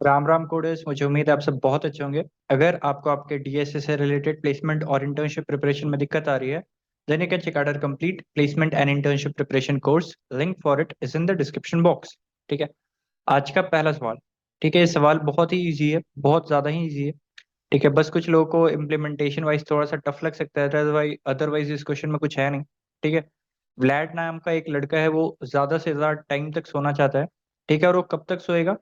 राम राम कोडेस, मुझे उम्मीद है आप सब बहुत अच्छे होंगे। अगर आपको आपके डीएसए से रिलेटेड प्लेसमेंट और इंटर्नशिप प्रिपरेशन में दिक्कत आ रही है, then you can check out our complete placement and internship preparation course. Link for it is in the description box. ठीक है। आज का पहला सवाल। ठीक है, ये सवाल बहुत ही इजी है, बहुत ज्यादा ही इजी है। ठीक है, बस कुछ लोगों को इम्प्लीमेंटेशन वाइज थोड़ा सा टफ लग सकता है, अदरवाइज अदरवाइज इस क्वेश्चन में कुछ है नहीं। ठीक है। व्लाड नाम का एक लड़का है, वो ज्यादा से ज्यादा टाइम तक सोना चाहता है। ठीक है, और वो कब तक सोएगा?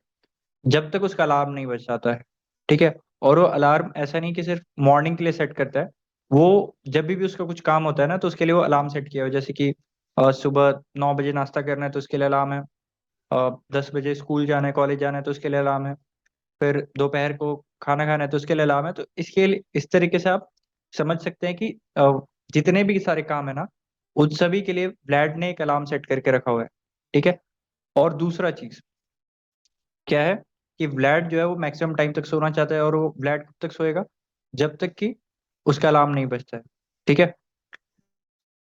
जब तक उसका अलार्म नहीं बज जाता है। ठीक है। और वो अलार्म ऐसा नहीं कि सिर्फ मॉर्निंग के लिए सेट करता है। वो जब भी उसका कुछ काम होता है ना, तो उसके लिए वो अलार्म सेट किया हो, जैसे कि सुबह 9 बजे नाश्ता करना है तो उसके लिए अलार्म है। 10 बजे स्कूल जाना है, कॉलेज जाना है तो उसके लिए अलार्म है। फिर दोपहर को खाना खाना है तो उसके लिए अलार्म है। तो इसके लिए इस तरीके से आप समझ सकते हैं कि जितने भी सारे काम है ना, उन सभी के लिए व्लाड ने एक अलार्म सेट करके रखा हुआ है। ठीक है। और दूसरा चीज क्या है कि व्लाड जो है वो मैक्सिमम टाइम तक सोना चाहता है, और वो व्लाड कब तक सोएगा? जब तक कि उसका अलार्म नहीं बजता है। ठीक है।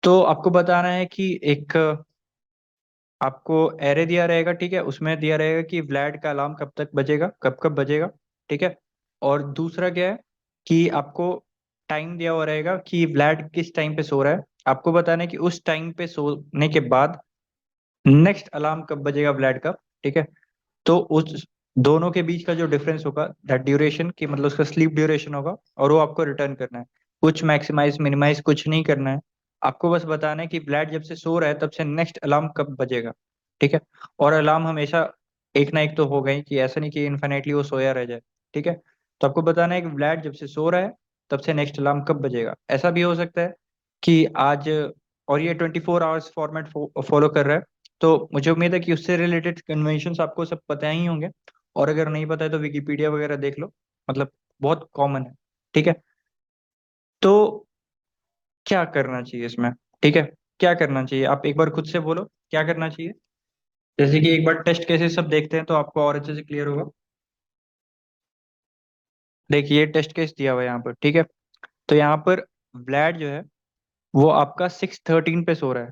तो आपको बताना है कि एक आपको एरे दिया रहेगा। ठीक है, उसमें दिया रहेगा कि व्लाड का अलार्म कब तक बजेगा, कब कब बजेगा। ठीक है। और दूसरा क्या है कि आपको टाइम दिया हुआ रहेगा कि व्लाड किस टाइम पे सो रहा है। आपको बताना है कि उस टाइम पे सोने के बाद नेक्स्ट अलार्म कब बजेगा व्लाड का। ठीक है। तो उस दोनों के बीच का जो डिफरेंस होगा, दैट ड्यूरेशन की मतलब उसका स्लीप ड्यूरेशन होगा, और वो आपको रिटर्न करना है। कुछ मैक्सिमाइज मिनिमाइज कुछ नहीं करना है। आपको बस बताना है कि ब्लैड जब से सो रहा है तब से नेक्स्ट अलार्म कब बजेगा। ठीक है। और अलार्म हमेशा एक ना एक तो होगा ही, कि ऐसा नहीं कि इन्फिनेटली वो सोया रह जाए। ठीक है। तो आपको बताना है कि ब्लैड जब से सो रहा है तब से नेक्स्ट अलार्म कब बजेगा। ऐसा भी हो सकता है कि आज, और ये 24 आवर्स फॉर्मेट फॉलो कर रहा है, तो मुझे उम्मीद है कि उससे रिलेटेड कन्वेंशंस आपको सब पता ही होंगे। और अगर नहीं पता है तो विकिपीडिया वगैरह देख लो, मतलब बहुत कॉमन है। ठीक है। तो क्या करना चाहिए इसमें? ठीक है। क्या करना चाहिए, आप एक बार खुद से बोलो क्या करना चाहिए। जैसे कि एक बार टेस्ट केसेस सब देखते हैं तो आपको और अच्छे से क्लियर होगा। देखिए टेस्ट केस दिया हुआ है यहाँ पर। ठीक है। तो यहाँ पर व्लाड जो है वो आपका 6:13 पे सो रहा है।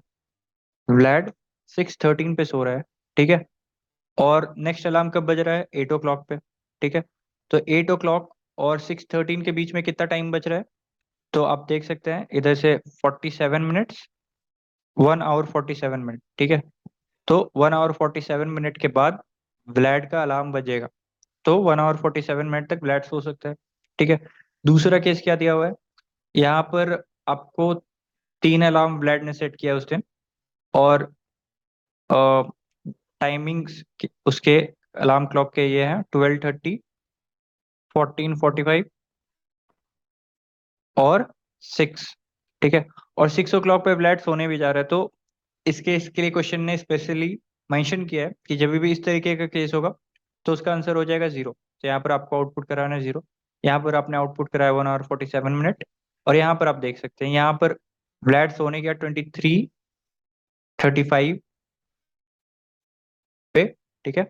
व्लाड 6:13 पे सो रहा है। ठीक है। और नेक्स्ट अलार्म कब बज रहा है? 8 o'clock पे। ठीक है। तो 8 o'clock और 6:13 के बीच में कितना टाइम बच रहा है? तो आप देख सकते हैं इधर से 47 मिनट्स, 1 आवर 47 मिनट। ठीक है। तो 1 आवर 47 मिनट के बाद व्लाड का अलार्म बजेगा। तो 1 आवर 47 मिनट तक व्लाड सो सकता है। ठीक है। दूसरा केस क्या दिया हुआ है यहाँ पर? आपको 3 अलार्म व्लाड ने सेट किया उस दिन, और टाइमिंग्स उसके अलार्म क्लॉक के ये हैं 12:30, 14:45 और 6। ठीक है। और 6 o'clock पे व्लाड सोने भी जा रहा है। तो इसके लिए क्वेश्चन ने स्पेशली मेंशन किया है कि जब भी इस तरीके का केस होगा तो उसका आंसर हो जाएगा 0। तो यहाँ पर आपको आउटपुट कराना है 0। यहाँ पर आपने आउटपुट कराया 1 आवर 47 मिनट। और यहाँ पर आप देख सकते हैं यहाँ पर व्लाड सोने गया 23:35 पे। ठीक है।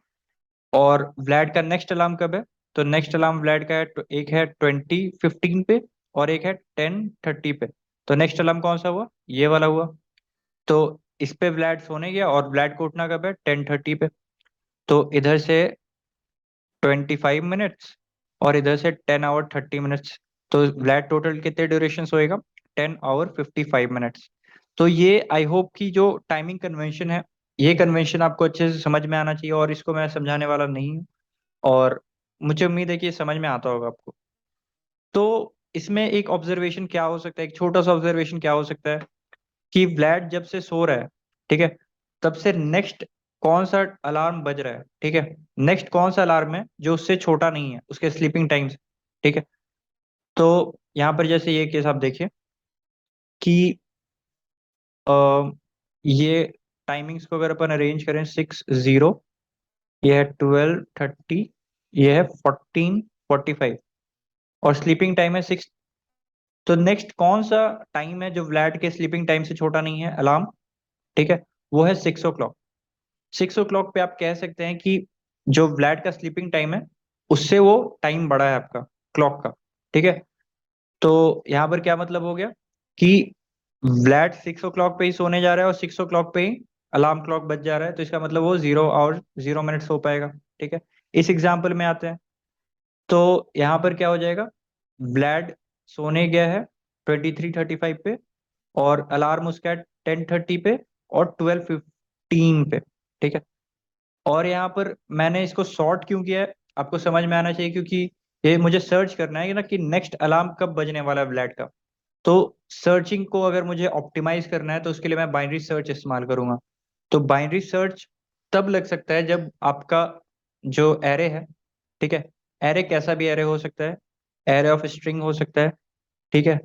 और व्लाड का नेक्स्ट अलार्म कब है? तो नेक्स्ट अलार्म व्लाड का है, एक है 20:15 पे और एक है 10:30 पे। तो नेक्स्ट अलार्म कौन सा हुआ? ये वाला हुआ। तो इस पे व्लाड सोने गया, और व्लाड को उठना कब है? 10:30 पे। तो इधर से 25 मिनट्स और इधर से 10 आवर 30 मिनट्स। तो व्लाड टोटल कितने ड्यूरेशन होएगा? 10 आवर 55 मिनट्स। तो ये आई होप कि जो टाइमिंग कन्वेंशन है, ये कन्वेंशन आपको अच्छे से समझ में आना चाहिए, और इसको मैं समझाने वाला नहीं हूँ। और मुझे उम्मीद है कि ये समझ में आता होगा आपको। तो इसमें एक ऑब्जर्वेशन क्या हो सकता है, एक छोटा सा ऑब्जर्वेशन क्या हो सकता है कि व्लाड जब से सो रहा है, ठीक है, तब से नेक्स्ट कौन सा अलार्म बज रहा है? ठीक है। नेक्स्ट कौन सा अलार्म है जो उससे छोटा नहीं है उसके स्लीपिंग टाइम से? ठीक है। तो यहाँ पर जैसे ये केस आप देखिए कि अ, ये टाइमिंग्स को अगर अपन अरेंज करें, 6:0, ये है 12:30, ये है 14:45, और स्लीपिंग टाइम है 6। तो नेक्स्ट कौन सा टाइम है जो व्लाड के स्लीपिंग टाइम से छोटा नहीं है अलार्म? ठीक है। वो है 6 o'clock। 6 o'clock पे आप कह सकते हैं कि जो व्लाड का स्लीपिंग टाइम है उससे वो टाइम बड़ा है आपका क्लॉक का। ठीक है। तो यहाँ पर क्या मतलब हो गया कि व्लाड 6 o'clock पे ही सोने जा रहा है, और 6 o'clock पे ही अलार्म क्लॉक बज जा रहा है, तो इसका मतलब वो 0 आवर 0 मिनट सो पाएगा। ठीक है। इस एग्जाम्पल में आते हैं, तो यहाँ पर क्या हो जाएगा, ब्लैड सोने गया है 23:35 पे, और अलार्म उसका है 10:30 पे और 12:15 पे, ठीक है। और यहाँ पर मैंने इसको सॉर्ट क्यों किया है, आपको समझ में आना चाहिए, क्योंकि ये मुझे सर्च करना है कि ना कि नेक्स्ट अलार्म कब बजने वाला है ब्लैड का। तो सर्चिंग को अगर मुझे ऑप्टिमाइज करना है तो उसके लिए मैं बाइनरी सर्च इस्तेमाल करूंगा। तो बाइनरी सर्च तब लग सकता है जब आपका जो एरे है, ठीक है, एरे कैसा भी एरे हो सकता है, एरे ऑफ स्ट्रिंग हो सकता है, ठीक है,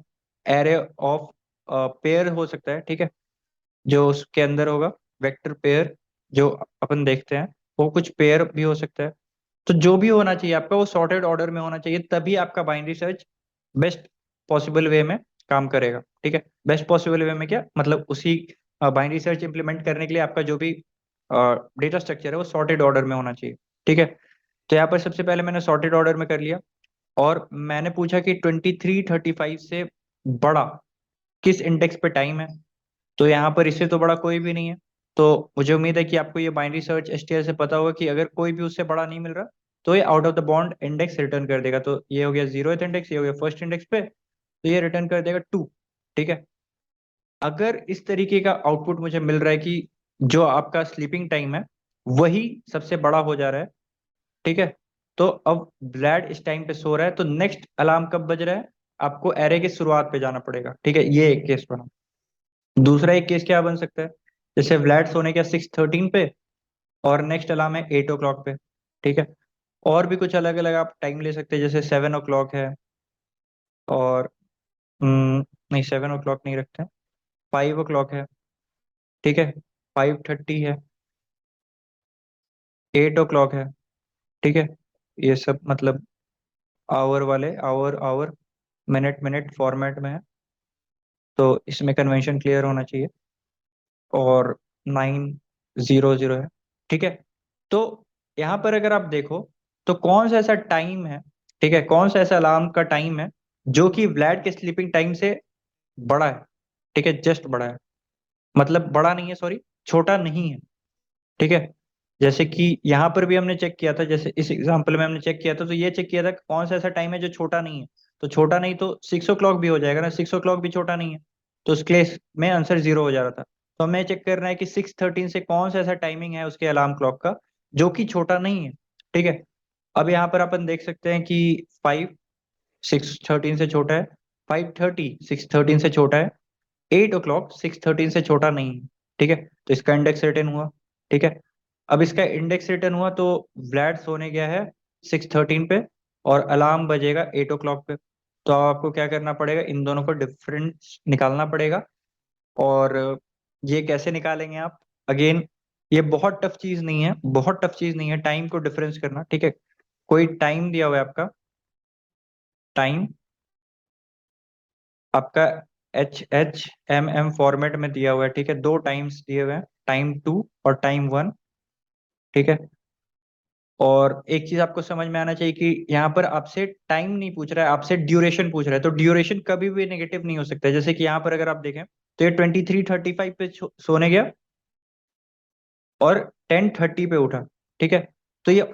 एरे ऑफ पेयर हो सकता है, ठीक है, जो उसके अंदर होगा वेक्टर पेयर जो अपन देखते हैं, वो कुछ पेयर भी हो सकता है। तो जो भी होना चाहिए आपका वो सॉर्टेड ऑर्डर में होना चाहिए, तभी आपका binary search best possible way में काम करेगा, ठीक है। बेस्ट पॉसिबल वे में क्या मतलब, उसी बाइनरी सर्च इंप्लीमेंट करने के लिए आपका जो भी डेटा स्ट्रक्चर है वो सॉर्टेड ऑर्डर में होना चाहिए, ठीक है। तो यहाँ पर सबसे पहले मैंने सॉर्टेड ऑर्डर में कर लिया, और मैंने पूछा कि 23:35 से बड़ा किस इंडेक्स पे टाइम है। तो यहाँ पर इससे तो बड़ा कोई भी नहीं है। तो मुझे उम्मीद है कि आपको ये बाइनरी सर्च एसटीएल से पता होगा कि अगर कोई भी उससे बड़ा नहीं मिल रहा तो ये out of the bond index return कर देगा। तो ये हो गया 0th इंडेक्स, ये हो गया फर्स्ट इंडेक्स पे, तो ये रिटर्न कर देगा 2, ठीक है। अगर इस तरीके का आउटपुट मुझे मिल रहा है कि जो आपका स्लीपिंग टाइम है वही सबसे बड़ा हो जा रहा है, ठीक है, तो अब ब्लैड इस टाइम पे सो रहा है, तो नेक्स्ट अलार्म कब बज रहा है, आपको एरे की शुरुआत पे जाना पड़ेगा, ठीक है। ये एक केस बना। दूसरा एक केस क्या बन सकता है, जैसे व्लैड सोने का 6:13 पे और नेक्स्ट अलार्म है 8 o'clock पे, ठीक है। और भी कुछ अलग अलग आप टाइम ले सकते हैं, जैसे 7 o'clock है, और नहीं 7 o'clock नहीं रखते, 5 o'clock है, ठीक है, 5:30 है, 8 o'clock है, ठीक है। ये सब मतलब आवर वाले, hour hour, minute minute format में है, तो इसमें कन्वेंशन क्लियर होना चाहिए। और 9:00 है, ठीक है। तो यहाँ पर अगर आप देखो तो कौन सा ऐसा टाइम है, ठीक है, कौन सा ऐसा अलार्म का टाइम है जो कि व्लैड के स्लीपिंग टाइम से बड़ा है, ठीक है, जस्ट बड़ा है, मतलब बड़ा नहीं है, सॉरी, छोटा नहीं है, ठीक है। जैसे कि यहाँ पर भी हमने चेक किया था, जैसे इस एग्जांपल में हमने चेक किया था, तो ये चेक किया था कि कौन सा ऐसा टाइम है जो छोटा नहीं है। तो छोटा नहीं तो 6 o'clock भी हो जाएगा ना, 6 o'clock भी छोटा नहीं है, तो उस केस में आंसर 0 हो जा रहा था। तो हमें चेक करना है कि 6:13 से कौन सा ऐसा टाइमिंग है उसके अलार्म क्लॉक का जो कि छोटा नहीं है, ठीक है। अब यहाँ पर अपन देख सकते हैं कि 5 6:13 से छोटा है, 5:30 6:13 से छोटा है, 8 o'clock 6:13 से छोटा नहीं है, ठीक है। तो इसका इंडेक्स रिटर्न हुआ, ठीक है। अब इसका इंडेक्स रिटर्न हुआ तो व्लैड सोने गया है 6:13 पे और अलार्म बजेगा 8 o'clock पे। तो आपको क्या करना पड़ेगा, इन दोनों को डिफरेंस निकालना पड़ेगा। और ये कैसे निकालेंगे आप, अगेन ये बहुत टफ चीज नहीं है, बहुत टफ चीज नहीं है टाइम को डिफरेंस करना, ठीक है। कोई टाइम दिया हुआ है आपका, टाइम आपका HHMM फॉर्मेट में दिया हुआ है, ठीक है, दो टाइम्स दिए हुए हैं, टाइम 2 और टाइम 1, ठीक है। और एक चीज आपको समझ में आना चाहिए कि यहाँ पर आपसे टाइम नहीं पूछ रहा है, आपसे ड्यूरेशन पूछ रहा है, तो ड्यूरेशन कभी भी नेगेटिव नहीं हो सकता है। जैसे कि यहाँ पर अगर आप देखें तो ये 23:35 पे सोने गया और 10:30 पे उठा, ठीक है। तो ये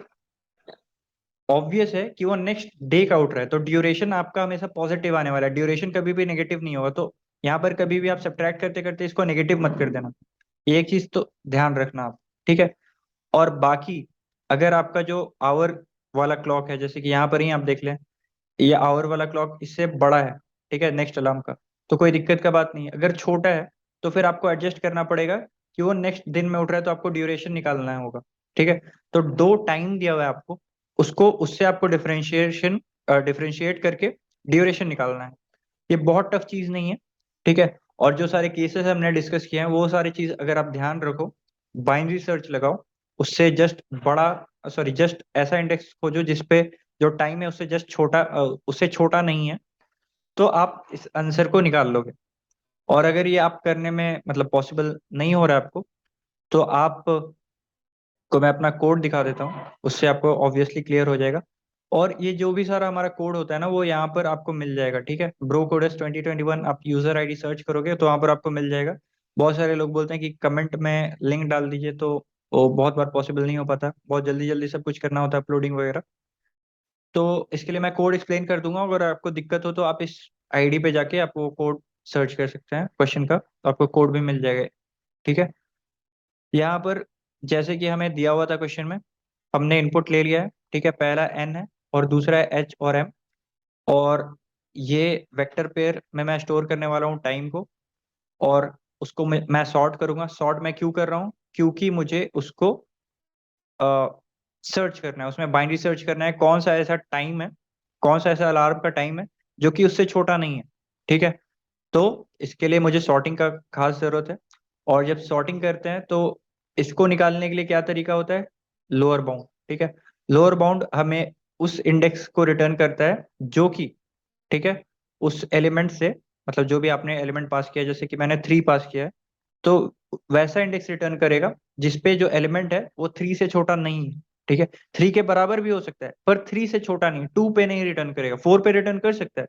ऑब्वियस है कि वो नेक्स्ट डे का उठ रहा है, तो ड्यूरेशन आपका हमेशा पॉजिटिव आने वाला है, ड्यूरेशन कभी भी नेगेटिव नहीं होगा। तो यहाँ पर कभी भी आप सब्ट्रैक्ट करते करते इसको नेगेटिव मत कर देना, ये एक चीज तो ध्यान रखना आप, ठीक है। और बाकी अगर आपका जो आवर वाला क्लॉक है, जैसे कि यहाँ पर ही आप देख लें, ये आवर वाला क्लॉक इससे बड़ा है, ठीक है, नेक्स्ट अलार्म का, तो कोई दिक्कत का बात नहीं है। अगर छोटा है तो फिर आपको एडजस्ट करना पड़ेगा कि वो नेक्स्ट दिन में उठ रहा है, तो आपको ड्यूरेशन निकालना होगा, ठीक है। तो दो टाइम दिया हुआ है आपको, उसको उससे आपको डिफरेंशिएट करके ड्यूरेशन निकालना है। ये बहुत टफ चीज नहीं है, ठीक है। और जो सारे केसेस हमने डिस्कस किए हैं वो सारी चीज अगर आप ध्यान रखो, बाइनरी सर्च लगाओ, उससे जस्ट बड़ा, सॉरी, जस्ट ऐसा इंडेक्स खोजो जिसपे जो टाइम है उससे जस्ट छोटा, उससे छोटा नहीं है, तो आप इस आंसर को निकाल लोगे। और अगर ये आप करने में मतलब पॉसिबल नहीं हो रहा है आपको, तो आप को मैं अपना कोड दिखा देता हूँ, उससे आपको ऑब्वियसली क्लियर हो जाएगा। और ये जो भी सारा हमारा कोड होता है ना वो यहाँ पर आपको मिल जाएगा, ठीक है। ब्रो कोडेस 2021 आप यूजर आईडी सर्च करोगे तो वहाँ पर आपको मिल जाएगा। बहुत सारे लोग बोलते हैं कि कमेंट में लिंक डाल दीजिए, तो वो बहुत बार पॉसिबल नहीं हो पाता, बहुत जल्दी जल्दी सब कुछ करना होता है, अपलोडिंग वगैरह। तो इसके लिए मैं कोड एक्सप्लेन कर दूंगा, अगर आपको दिक्कत हो तो आप इस आईडी पे जाके आप वो कोड सर्च कर सकते हैं क्वेश्चन का, तो आपको कोड भी मिल जाएगा। ठीक है। यहाँ पर जैसे कि हमें दिया हुआ था क्वेश्चन में, हमने इनपुट ले लिया है। ठीक है, पहला एन है और दूसरा है एच और एम। और ये वेक्टर पेयर में मैं स्टोर करने वाला हूँ टाइम को, और उसको मैं सॉर्ट करूंगा। सॉर्ट मैं क्यों कर रहा हूँ? क्योंकि मुझे उसको सर्च करना है, उसमें बाइनरी सर्च करना है, कौन सा ऐसा टाइम है, कौन सा ऐसा अलार्म का टाइम है जो कि उससे छोटा नहीं है। ठीक है। तो इसके लिए मुझे सॉर्टिंग का खास जरूरत है। और जब सॉर्टिंग करते हैं तो इसको निकालने के लिए क्या तरीका होता है? Lower bound. ठीक है। लोअर बाउंड हमें उस इंडेक्स को रिटर्न करता है जो कि, ठीक है, उस एलिमेंट से, मतलब जो भी आपने एलिमेंट पास किया, जैसे कि मैंने 3 पास किया है, तो वैसा इंडेक्स रिटर्न करेगा जिसपे जो एलिमेंट है वो 3 से छोटा नहीं है। ठीक है। 3 के बराबर भी हो सकता है पर 3 से छोटा नहीं, 2 पे नहीं रिटर्न करेगा, 4 पे रिटर्न कर सकता है।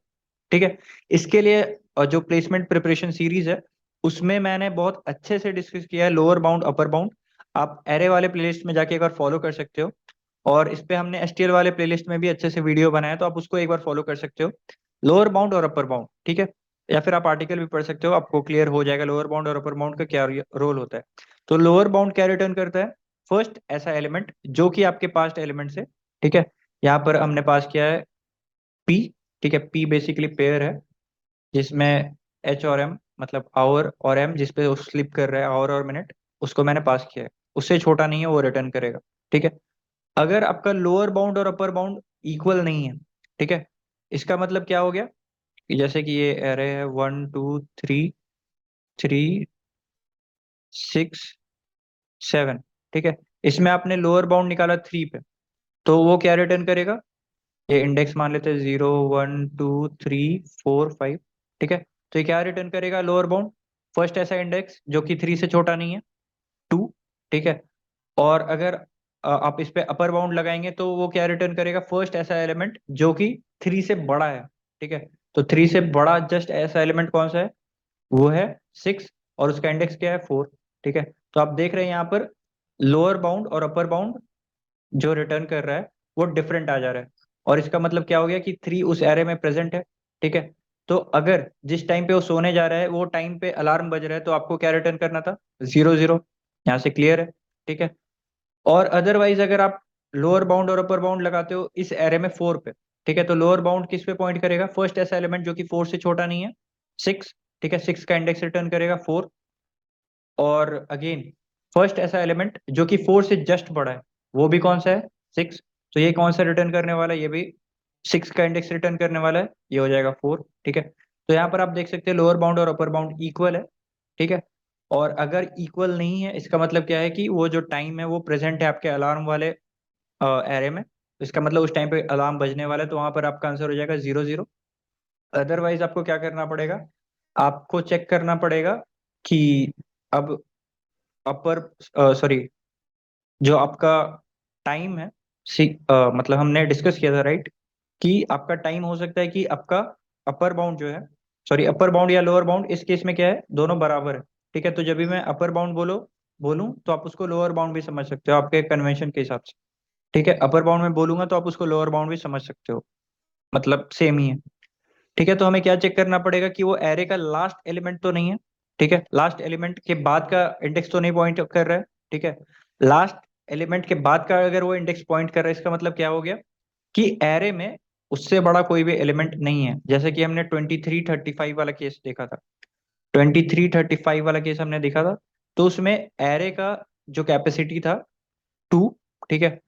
ठीक है। इसके लिए जो प्लेसमेंट प्रिपरेशन सीरीज है उसमें मैंने बहुत अच्छे से डिस्कस किया है लोअर बाउंड अपर बाउंड। आप एरे वाले प्लेलिस्ट में जाके एक बार फॉलो कर सकते हो, और इस पे हमने एसटीएल वाले प्लेलिस्ट में भी अच्छे से वीडियो बनाया, तो आप उसको एक बार फॉलो कर सकते हो। लोअर बाउंड और अपर बाउंड, ठीक है। या फिर आप आर्टिकल भी पढ़ सकते हो, आपको क्लियर हो जाएगा लोअर बाउंड और अपर बाउंड का क्या रोल होता है। तो लोअर बाउंड क्या रिटर्न करता है? फर्स्ट ऐसा एलिमेंट जो कि आपके पास्ट एलिमेंट से, ठीक है, यहाँ पर हमने पास किया है पी। ठीक है, पी बेसिकली पेयर है जिसमें एच और एम, मतलब आवर और एम जिसपे वो स्लिप कर रहा है, आवर और मिनट, उसको मैंने पास किया है, उससे छोटा नहीं है वो रिटर्न करेगा। ठीक है। अगर आपका लोअर बाउंड और अपर बाउंड इक्वल नहीं है, ठीक है, इसका मतलब क्या हो गया कि जैसे कि ये एरे है 1 2 3, 3 6 7, ठीक है, इसमें आपने लोअर बाउंड निकाला 3 पे, तो वो क्या रिटर्न करेगा? ये इंडेक्स मान लेते हैं 0 1 2 3 4 5। ठीक है। तो ये क्या रिटर्न करेगा लोअर बाउंड? फर्स्ट ऐसा इंडेक्स जो कि 3 से छोटा नहीं है, 2। ठीक है। और अगर आप इस पे अपर बाउंड लगाएंगे तो वो क्या रिटर्न करेगा? फर्स्ट ऐसा एलिमेंट जो कि 3 से बड़ा है। ठीक है। तो 3 से बड़ा जस्ट ऐसा एलिमेंट कौन सा है? वो है 6, और उसका इंडेक्स क्या है? 4। ठीक है। तो आप देख रहे हैं यहाँ पर लोअर बाउंड और अपर बाउंड जो रिटर्न कर रहा है वो डिफरेंट आ जा रहा है। और इसका मतलब क्या हो गया कि 3 उस एरे में प्रेजेंट है। ठीक है। तो अगर जिस टाइम पे वो सोने जा रहा है वो टाइम पे अलार्म बज रहा है, तो आपको क्या रिटर्न करना था? 0 0। यहाँ से क्लियर है? ठीक है। और अदरवाइज अगर आप लोअर बाउंड और अपर बाउंड लगाते हो इस एरे में 4 पे, ठीक है, तो लोअर बाउंड किस पे पॉइंट करेगा? फर्स्ट ऐसा एलिमेंट जो कि 4 से छोटा नहीं है, 6। ठीक है, 6 का इंडेक्स रिटर्न करेगा 4। और अगेन फर्स्ट ऐसा एलिमेंट जो कि 4 से जस्ट बड़ा है, वो भी कौन सा है? 6। तो ये कौन सा रिटर्न करने वाला है? ये भी 6 का इंडेक्स रिटर्न करने वाला है, ये हो जाएगा 4। ठीक है। तो यहाँ पर आप देख सकते हैं लोअर बाउंड और अपर बाउंड इक्वल है। ठीक है। और अगर इक्वल नहीं है इसका मतलब क्या है कि वो जो टाइम है वो प्रेजेंट है आपके अलार्म वाले एरे में, तो इसका मतलब उस टाइम पे अलार्म बजने वाला है, तो वहां पर आपका आंसर हो जाएगा 0 0। अदरवाइज आपको क्या करना पड़ेगा? आपको चेक करना पड़ेगा कि अब अपर, सॉरी, जो आपका टाइम है, मतलब हमने डिस्कस किया था राइट, कि आपका टाइम हो सकता है कि आपका अपर बाउंड जो है, सॉरी, अपर बाउंड या लोअर बाउंड, इस केस में क्या है? दोनों बराबर है। ठीक है। तो जब भी मैं अपर बाउंड बोलूं तो आप उसको लोअर बाउंड भी समझ सकते हो आपके कन्वेंशन के हिसाब से। ठीक है। अपर बाउंड में बोलूंगा तो आप उसको लोअर बाउंड भी समझ सकते हो, मतलब सेम ही है। ठीक है। तो हमें क्या चेक करना पड़ेगा कि वो एरे का लास्ट एलिमेंट तो नहीं है। ठीक है, लास्ट एलिमेंट के बाद का इंडेक्स तो नहीं पॉइंट कर रहा है। ठीक है। लास्ट एलिमेंट के बाद का अगर वो इंडेक्स पॉइंट कर रहा है इसका मतलब क्या हो गया कि एरे में उससे बड़ा कोई भी एलिमेंट नहीं है। जैसे कि हमने 23 35 वाला केस देखा था, 23 35 वाला केस हमने देखा था, तो उसमें एरे का जो कैपेसिटी था 2। ठीक है।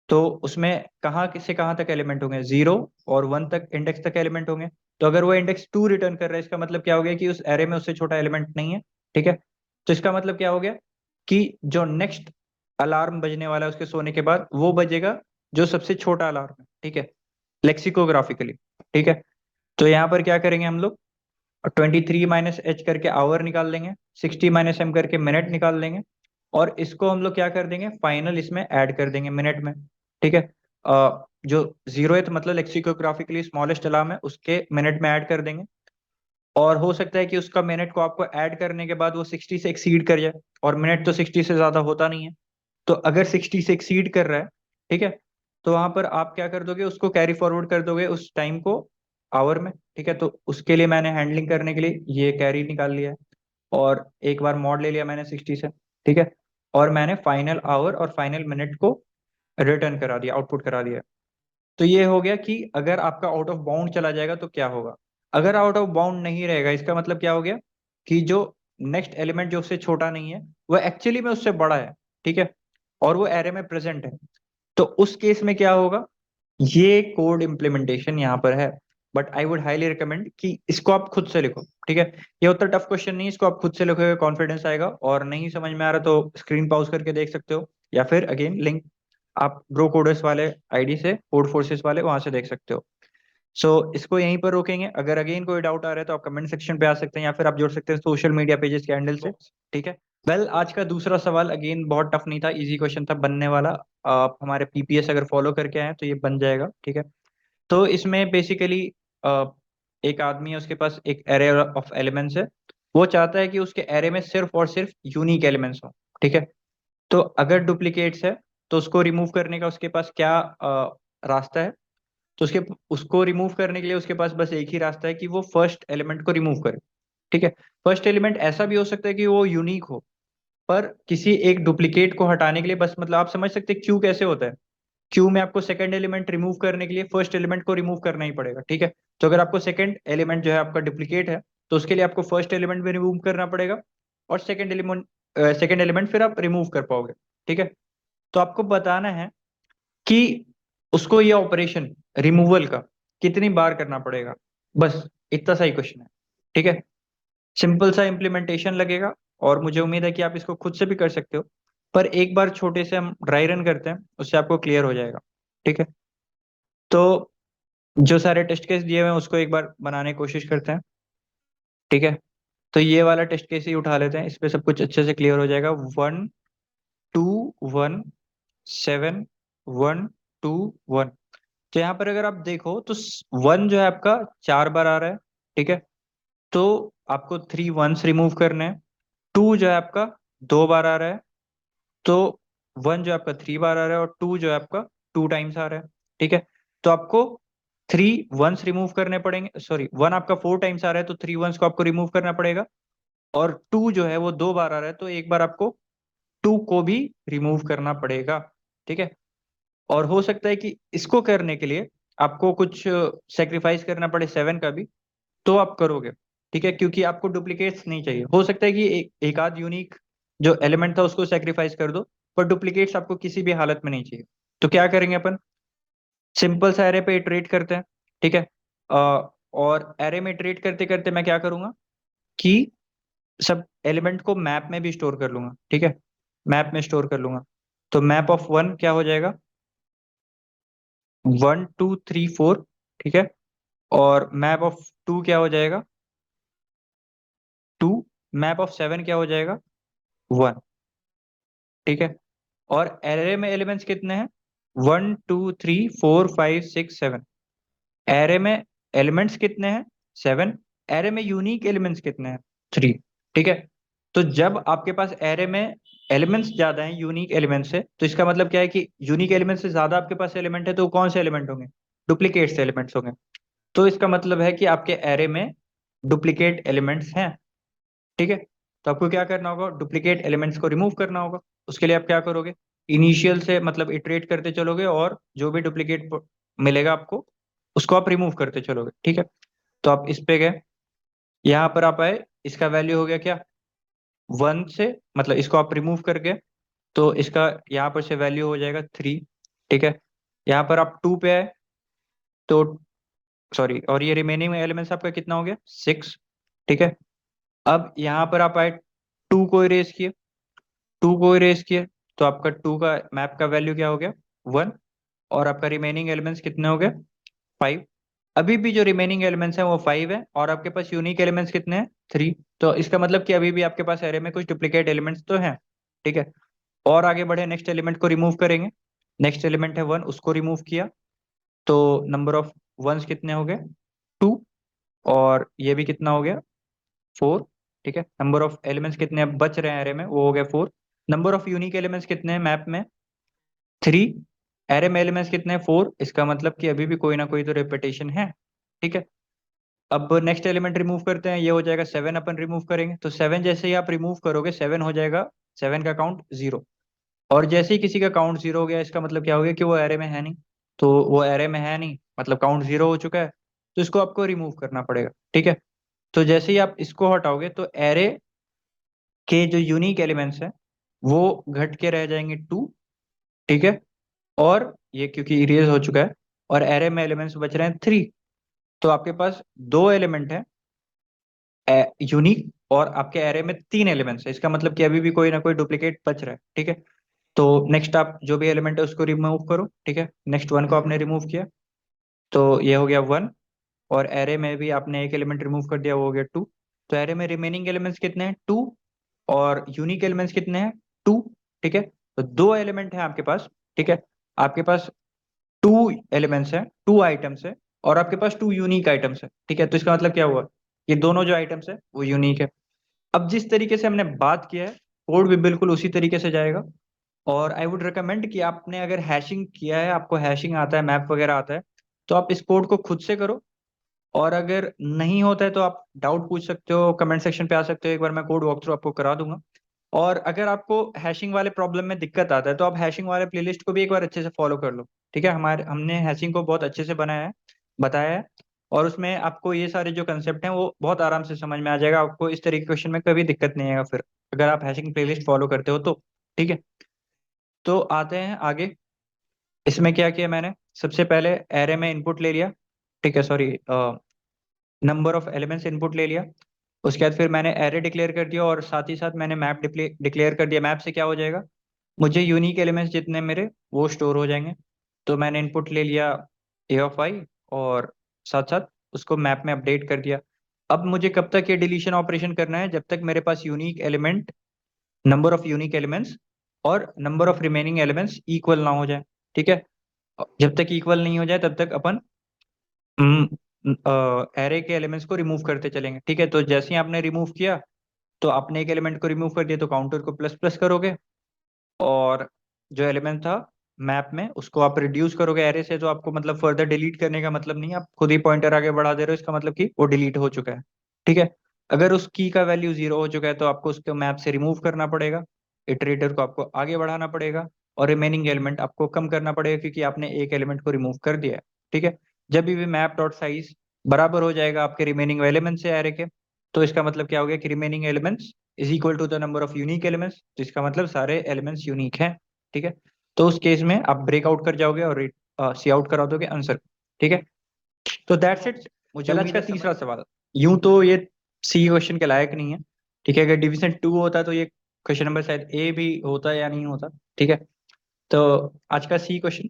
तो उसमें कहाँ से कहाँ तक एलिमेंट होंगे? 0 और 1 तक, इंडेक्स तक एलिमेंट होंगे। तो अगर वो इंडेक्स 2 रिटर्न कर रहा है इसका मतलब क्या हो गया कि उस एरे में उससे छोटा एलिमेंट नहीं है। ठीक है। तो इसका मतलब क्या हो गया कि जो नेक्स्ट अलार्म बजने वाला है उसके सोने के बाद, वो बजेगा जो सबसे छोटा अलार्म है। ठीक है, लेक्सिकोग्राफिकली। ठीक है। तो यहाँ पर क्या करेंगे हम लोग? 23 - H करके आवर निकाल लेंगे, 60 - M करके मिनट निकाल लेंगे, और इसको हम लोग क्या कर देंगे? फाइनल इसमें ऐड कर देंगे मिनट में। ठीक है। जो 0th मतलब लेक्सिकोग्राफिकली स्मॉलेस्ट अलार्म है उसके मिनट में ऐड कर देंगे। और हो सकता है कि उसका मिनट को आपको ऐड करने के बाद वो 60 से एक्सीड कर जाए, और मिनट तो 60 से ज्यादा होता नहीं है। तो अगर 60 से एक्सीड कर रहा है, ठीक है, तो वहां पर आप क्या कर दोगे, उसको कैरी फॉरवर्ड कर दोगे उस टाइम को आवर में, ठीक है। तो उसके लिए मैंने हैंडलिंग करने के लिए ये कैरी निकाल लिया है, और एक बार मॉड ले लिया मैंने 60 से, ठीक है, और मैंने फाइनल आवर और फाइनल मिनट को रिटर्न करा दिया, आउटपुट करा दिया। तो ये हो गया कि अगर आपका आउट ऑफ बाउंड चला जाएगा तो क्या होगा। अगर आउट ऑफ बाउंड नहीं रहेगा, इसका मतलब क्या हो गया कि जो नेक्स्ट एलिमेंट जो उससे छोटा नहीं है वो एक्चुअली में उससे बड़ा है, ठीक है, और वो एरे में प्रेजेंट है। तो उस केस में क्या होगा, ये कोड इम्प्लीमेंटेशन यहाँ पर है, but I would highly recommend कि इसको आप खुद से लिखो, ठीक है। ये उतना टफ क्वेश्चन नहीं है, इसको आप खुद से लिखोगे कॉन्फिडेंस आएगा। और नहीं समझ में आ रहा तो स्क्रीन पॉज करके देख सकते हो, या फिर अगेन लिंक आप ब्रो कोडर्स वाले आईडी से, कोड फोर्सेस वाले, वहां से देख सकते हो। सो इसको यहीं पर रोकेंगे। अगर अगेन कोई डाउट आ रहा है तो आप कमेंट सेक्शन पे आ सकते हैं, या फिर आप जुड़ सकते हैं सोशल मीडिया पेजेस के हैंडल से, ठीक है। वेल, आज का दूसरा सवाल अगेन बहुत टफ नहीं था, इजी क्वेश्चन था बनने वाला। आप हमारे पीपीएस अगर फॉलो करके आए तो ये बन जाएगा, ठीक है। तो इसमें बेसिकली एक आदमी है, उसके पास एक एरे ऑफ एलिमेंट्स है। वो चाहता है कि उसके एरे में सिर्फ और सिर्फ यूनिक एलिमेंट्स हो, ठीक है। तो अगर डुप्लीकेट्स है तो उसको रिमूव करने का उसके पास क्या रास्ता है। तो उसके उसको रिमूव करने के लिए उसके पास बस एक ही रास्ता है कि वो फर्स्ट एलिमेंट को रिमूव करे, ठीक है। फर्स्ट एलिमेंट ऐसा भी हो सकता है कि वो यूनिक हो, पर किसी एक डुप्लीकेट को हटाने के लिए बस, मतलब आप समझ सकते हैं क्यू कैसे होता है। क्यू में आपको सेकंड एलिमेंट रिमूव करने के लिए फर्स्ट एलिमेंट को रिमूव करना ही पड़ेगा, ठीक है। तो अगर आपको सेकंड एलिमेंट जो है आपका डुप्लीकेट है, तो उसके लिए आपको फर्स्ट एलिमेंट भी रिमूव करना पड़ेगा, और सेकंड एलिमेंट फिर आप रिमूव कर पाओगे, ठीक है। तो आपको बताना है कि उसको ये ऑपरेशन रिमूवल का कितनी बार करना पड़ेगा, बस इतना सा ही क्वेश्चन है, ठीक है। सिंपल सा इम्प्लीमेंटेशन लगेगा, और मुझे उम्मीद है कि आप इसको खुद से भी कर सकते हो। पर एक बार छोटे से हम ड्राई रन करते हैं, उससे आपको क्लियर हो जाएगा, ठीक है। तो जो सारे टेस्ट केस दिए हुए हैं उसको एक बार बनाने की कोशिश करते हैं, ठीक है। तो ये वाला टेस्ट केस ही उठा लेते हैं, इस पे सब कुछ अच्छे से क्लियर हो जाएगा। 1 2 1 7 1 2 1। तो यहाँ पर अगर आप देखो तो 1 जो है आपका 4 बार आ रहा है, ठीक है। तो आपको 3 वंस रिमूव करने हैं। 2 जो है आपका 2 बार आ रहा है, तो 1 जो है आपका 3 बार आ रहा है, और 2 जो है आपका 2 टाइम्स आ रहा है, ठीक है। तो आपको 3 वंस रिमूव करने पड़ेंगे, सॉरी 1 आपका 4 टाइम्स आ रहा है, तो 3 वंस को आपको रिमूव करना पड़ेगा। और 2 जो है वो 2 बार आ रहा है, तो एक बार आपको 2 को भी रिमूव करना पड़ेगा, ठीक है। और हो सकता है कि इसको करने के लिए आपको कुछ सेक्रीफाइस करना पड़े 7 का भी, तो आप करोगे, ठीक है, क्योंकि आपको डुप्लीकेट्स नहीं चाहिए। हो सकता है कि एक आध यूनिक जो एलिमेंट था उसको सेक्रीफाइस कर दो, पर डुप्लीकेट्स आपको किसी भी हालत में नहीं चाहिए। तो क्या करेंगे अपन, सिंपल सा एरे पे इटरेट करते हैं, ठीक है। और एरे में इटरेट करते करते मैं क्या करूंगा कि सब एलिमेंट को मैप में भी स्टोर कर लूंगा, ठीक है। मैप में स्टोर कर लूंगा। तो मैप ऑफ 1 क्या हो जाएगा, 1 2 3 4, ठीक है। और मैप ऑफ 2 क्या हो जाएगा, 2। मैप ऑफ 7 क्या हो जाएगा, 1, ठीक है। और एरे में एलिमेंट्स कितने हैं, 1 2 3 4 5 6 7। एरे में एलिमेंट्स कितने हैं, 7। एरे में यूनिक एलिमेंट्स कितने हैं, 3, ठीक है। तो जब आपके पास एरे में एलिमेंट्स ज्यादा हैं यूनिक एलिमेंट्स से, तो इसका मतलब क्या है कि यूनिक एलिमेंट से ज्यादा आपके पास एलिमेंट है, तो वो कौन से एलिमेंट होंगे, डुप्लीकेट से एलिमेंट्स होंगे। तो इसका मतलब है कि आपके एरे में डुप्लीकेट एलिमेंट्स हैं, ठीक है। तो आपको क्या करना होगा, डुप्लीकेट एलिमेंट्स को रिमूव करना होगा। उसके लिए आप क्या करोगे, इनिशियल से मतलब इटरेट करते चलोगे, और जो भी डुप्लीकेट मिलेगा आपको उसको आप रिमूव करते चलोगे, ठीक है। तो आप इस पे गए, यहाँ पर आप आए, इसका वैल्यू हो गया क्या, 1 से, मतलब इसको आप रिमूव करके, तो इसका यहाँ पर से वैल्यू हो जाएगा 3, ठीक है। यहाँ पर आप 2 पे आए, तो सॉरी, और ये रिमेनिंग एलिमेंट्स आपका कितना हो गया, 6, ठीक है। अब यहाँ पर आप आए, 2 को इरेज किए, 2 को इरेज किए, तो आपका 2 का मैप का वैल्यू क्या हो गया, 1। और आपका रिमेनिंग एलिमेंट्स कितने हो गए, 5। अभी भी जो रिमेनिंग एलिमेंट्स हैं वो 5 है, और आपके पास यूनिक एलिमेंट्स कितने हैं, 3। तो इसका मतलब कि अभी भी आपके पास एरे में कुछ डुप्लीकेट एलिमेंट्स तो हैं, ठीक है। और आगे बढ़े, नेक्स्ट एलिमेंट को रिमूव करेंगे। नेक्स्ट एलिमेंट है 1, उसको रिमूव किया, तो नंबर ऑफ वंस कितने हो गए, 2। और ये भी कितना हो गया, 4, ठीक है। नंबर ऑफ एलिमेंट्स कितने बच रहे हैं एरे में, वो हो गया 4। नंबर ऑफ यूनिक एलिमेंट्स कितने हैं मैप में? 3। एरे में एलिमेंट्स कितने हैं? 4। इसका मतलब कि अभी भी कोई ना कोई तो रिपीटेशन है। ठीक है। अब नेक्स्ट एलिमेंट रिमूव करते हैं, ये हो जाएगा 7, अपन रिमूव करेंगे तो 7 जैसे ही आप रिमूव करोगे 7 हो जाएगा, 7 का काउंट 0। और जैसे ही किसी का काउंट 0 हो गया, इसका मतलब क्या हो गया कि वो एरे में है नहीं। तो वो एरे में है नहीं मतलब काउंट 0 हो चुका है, तो इसको आपको रिमूव करना पड़ेगा। ठीक है। तो जैसे ही आप इसको हटाओगे तो एरे के जो यूनिक एलिमेंट्स हैं वो घट के रह जाएंगे 2। ठीक है। और ये क्योंकि इरेज हो चुका है, और एरे में एलिमेंट्स बच रहे हैं 3। तो आपके पास दो एलिमेंट है यूनिक, और आपके एरे में 3 एलिमेंट्स है। इसका मतलब कि अभी भी कोई ना कोई डुप्लीकेट बच रहा है। ठीक है। तो नेक्स्ट आप जो भी एलिमेंट है उसको रिमूव करो। ठीक है। नेक्स्ट 1 को आपने रिमूव किया तो ये हो गया 1। और एरे में भी आपने एक एलिमेंट रिमूव कर दिया, वो हो गया 2। तो एरे में रिमेनिंग एलिमेंट्स कितने हैं? 2। और यूनिक एलिमेंट्स कितने हैं? 2। ठीक है। तो दो एलिमेंट है आपके पास। ठीक है। आपके पास 2 एलिमेंट्स हैं, 2 आइटम्स है, और आपके पास 2 यूनिक आइटम्स है। ठीक है। तो इसका मतलब क्या हुआ? ये दोनों जो आइटम्स है वो यूनिक है। अब जिस तरीके से हमने बात किया है, कोड भी बिल्कुल उसी तरीके से जाएगा। और आई वुड रिकमेंड कि आपने अगर हैशिंग किया है, आपको हैशिंग आता है, मैप वगैरह आता है, तो आप इस कोड को खुद से करो। और अगर नहीं होता है तो आप डाउट पूछ सकते हो, कमेंट सेक्शन पे आ सकते हो, एक बार मैं कोड वॉक थ्रू आपको करा दूंगा। और अगर आपको हैशिंग वाले प्रॉब्लम में दिक्कत आता है तो आप हैशिंग वाले प्लेलिस्ट को भी एक बार अच्छे से फॉलो कर लो। ठीक है। हमारे हमने हैशिंग को बहुत अच्छे से बनाया है, बताया है। और उसमें आपको ये सारे जो कंसेप्ट हैं वो बहुत आराम से समझ में आ जाएगा, आपको इस तरीके के क्वेश्चन में कभी दिक्कत नहीं आएगा फिर, अगर आप हैशिंग प्लेलिस्ट फॉलो करते हो तो। ठीक है। तो आते हैं आगे। इसमें क्या किया मैंने? सबसे पहले एरे में इनपुट ले लिया। ठीक है, sorry, number of elements input ले लिया। उसके बाद फिर मैंने एरे डिक्लेयर कर दिया, और साथ ही साथ मैंने मैप डिक्लेयर कर दिया। मैप से क्या हो जाएगा? मुझे यूनिक एलिमेंट्स जितने मेरे वो स्टोर हो जाएंगे। तो मैंने इनपुट ले लिया ए ऑफ आई, और साथ साथ उसको मैप में अपडेट कर दिया। अब मुझे कब तक ये डिलीशन ऑपरेशन करना है? जब तक मेरे पास unique element, number of unique elements और number of remaining elements equal ना हो जाए। ठीक है। जब तक इक्वल नहीं हो जाए तब तक अपन एरे के एलिमेंट्स को रिमूव करते चलेंगे। ठीक है। तो जैसे ही आपने रिमूव किया, तो आपने एक एलिमेंट को रिमूव कर दिया तो काउंटर को प्लस प्लस करोगे, और जो एलिमेंट था मैप में उसको आप रिड्यूस करोगे एरे से। तो आपको मतलब फर्दर डिलीट करने का मतलब नहीं है, आप खुद ही पॉइंटर आगे बढ़ा दे रहे हो, इसका मतलब कि वो डिलीट हो चुका है। ठीक है। अगर उस की का वैल्यू 0 हो चुका है तो आपको उसको मैप से रिमूव करना पड़ेगा, इटरेटर को आपको आगे बढ़ाना पड़ेगा, और रिमेनिंग एलिमेंट आपको कम करना पड़ेगा क्योंकि आपने एक एलिमेंट को रिमूव कर दिया है। ठीक है। जब भी मैप डॉट साइज बराबर हो जाएगा आपके रिमेनिंग एलिमेंट से एरे के, तो इसका मतलब क्या हो गया कि remaining elements is equal to the number of unique elements, तो इसका मतलब सारे एलिमेंट्स यूनिक हैं। ठीक है। तो उस केस में आप ब्रेकआउट कर जाओगे और सी आउट करा दोगे आंसर। ठीक है। तो दैट्स इट। मुझे आज का तीसरा सवाल, यूं तो ये सी क्वेश्चन के लायक नहीं है। ठीक है। अगर डिवीजन 2 होता तो ये क्वेश्चन नंबर शायद ए भी होता या नहीं होता। ठीक है। तो आज का सी क्वेश्चन,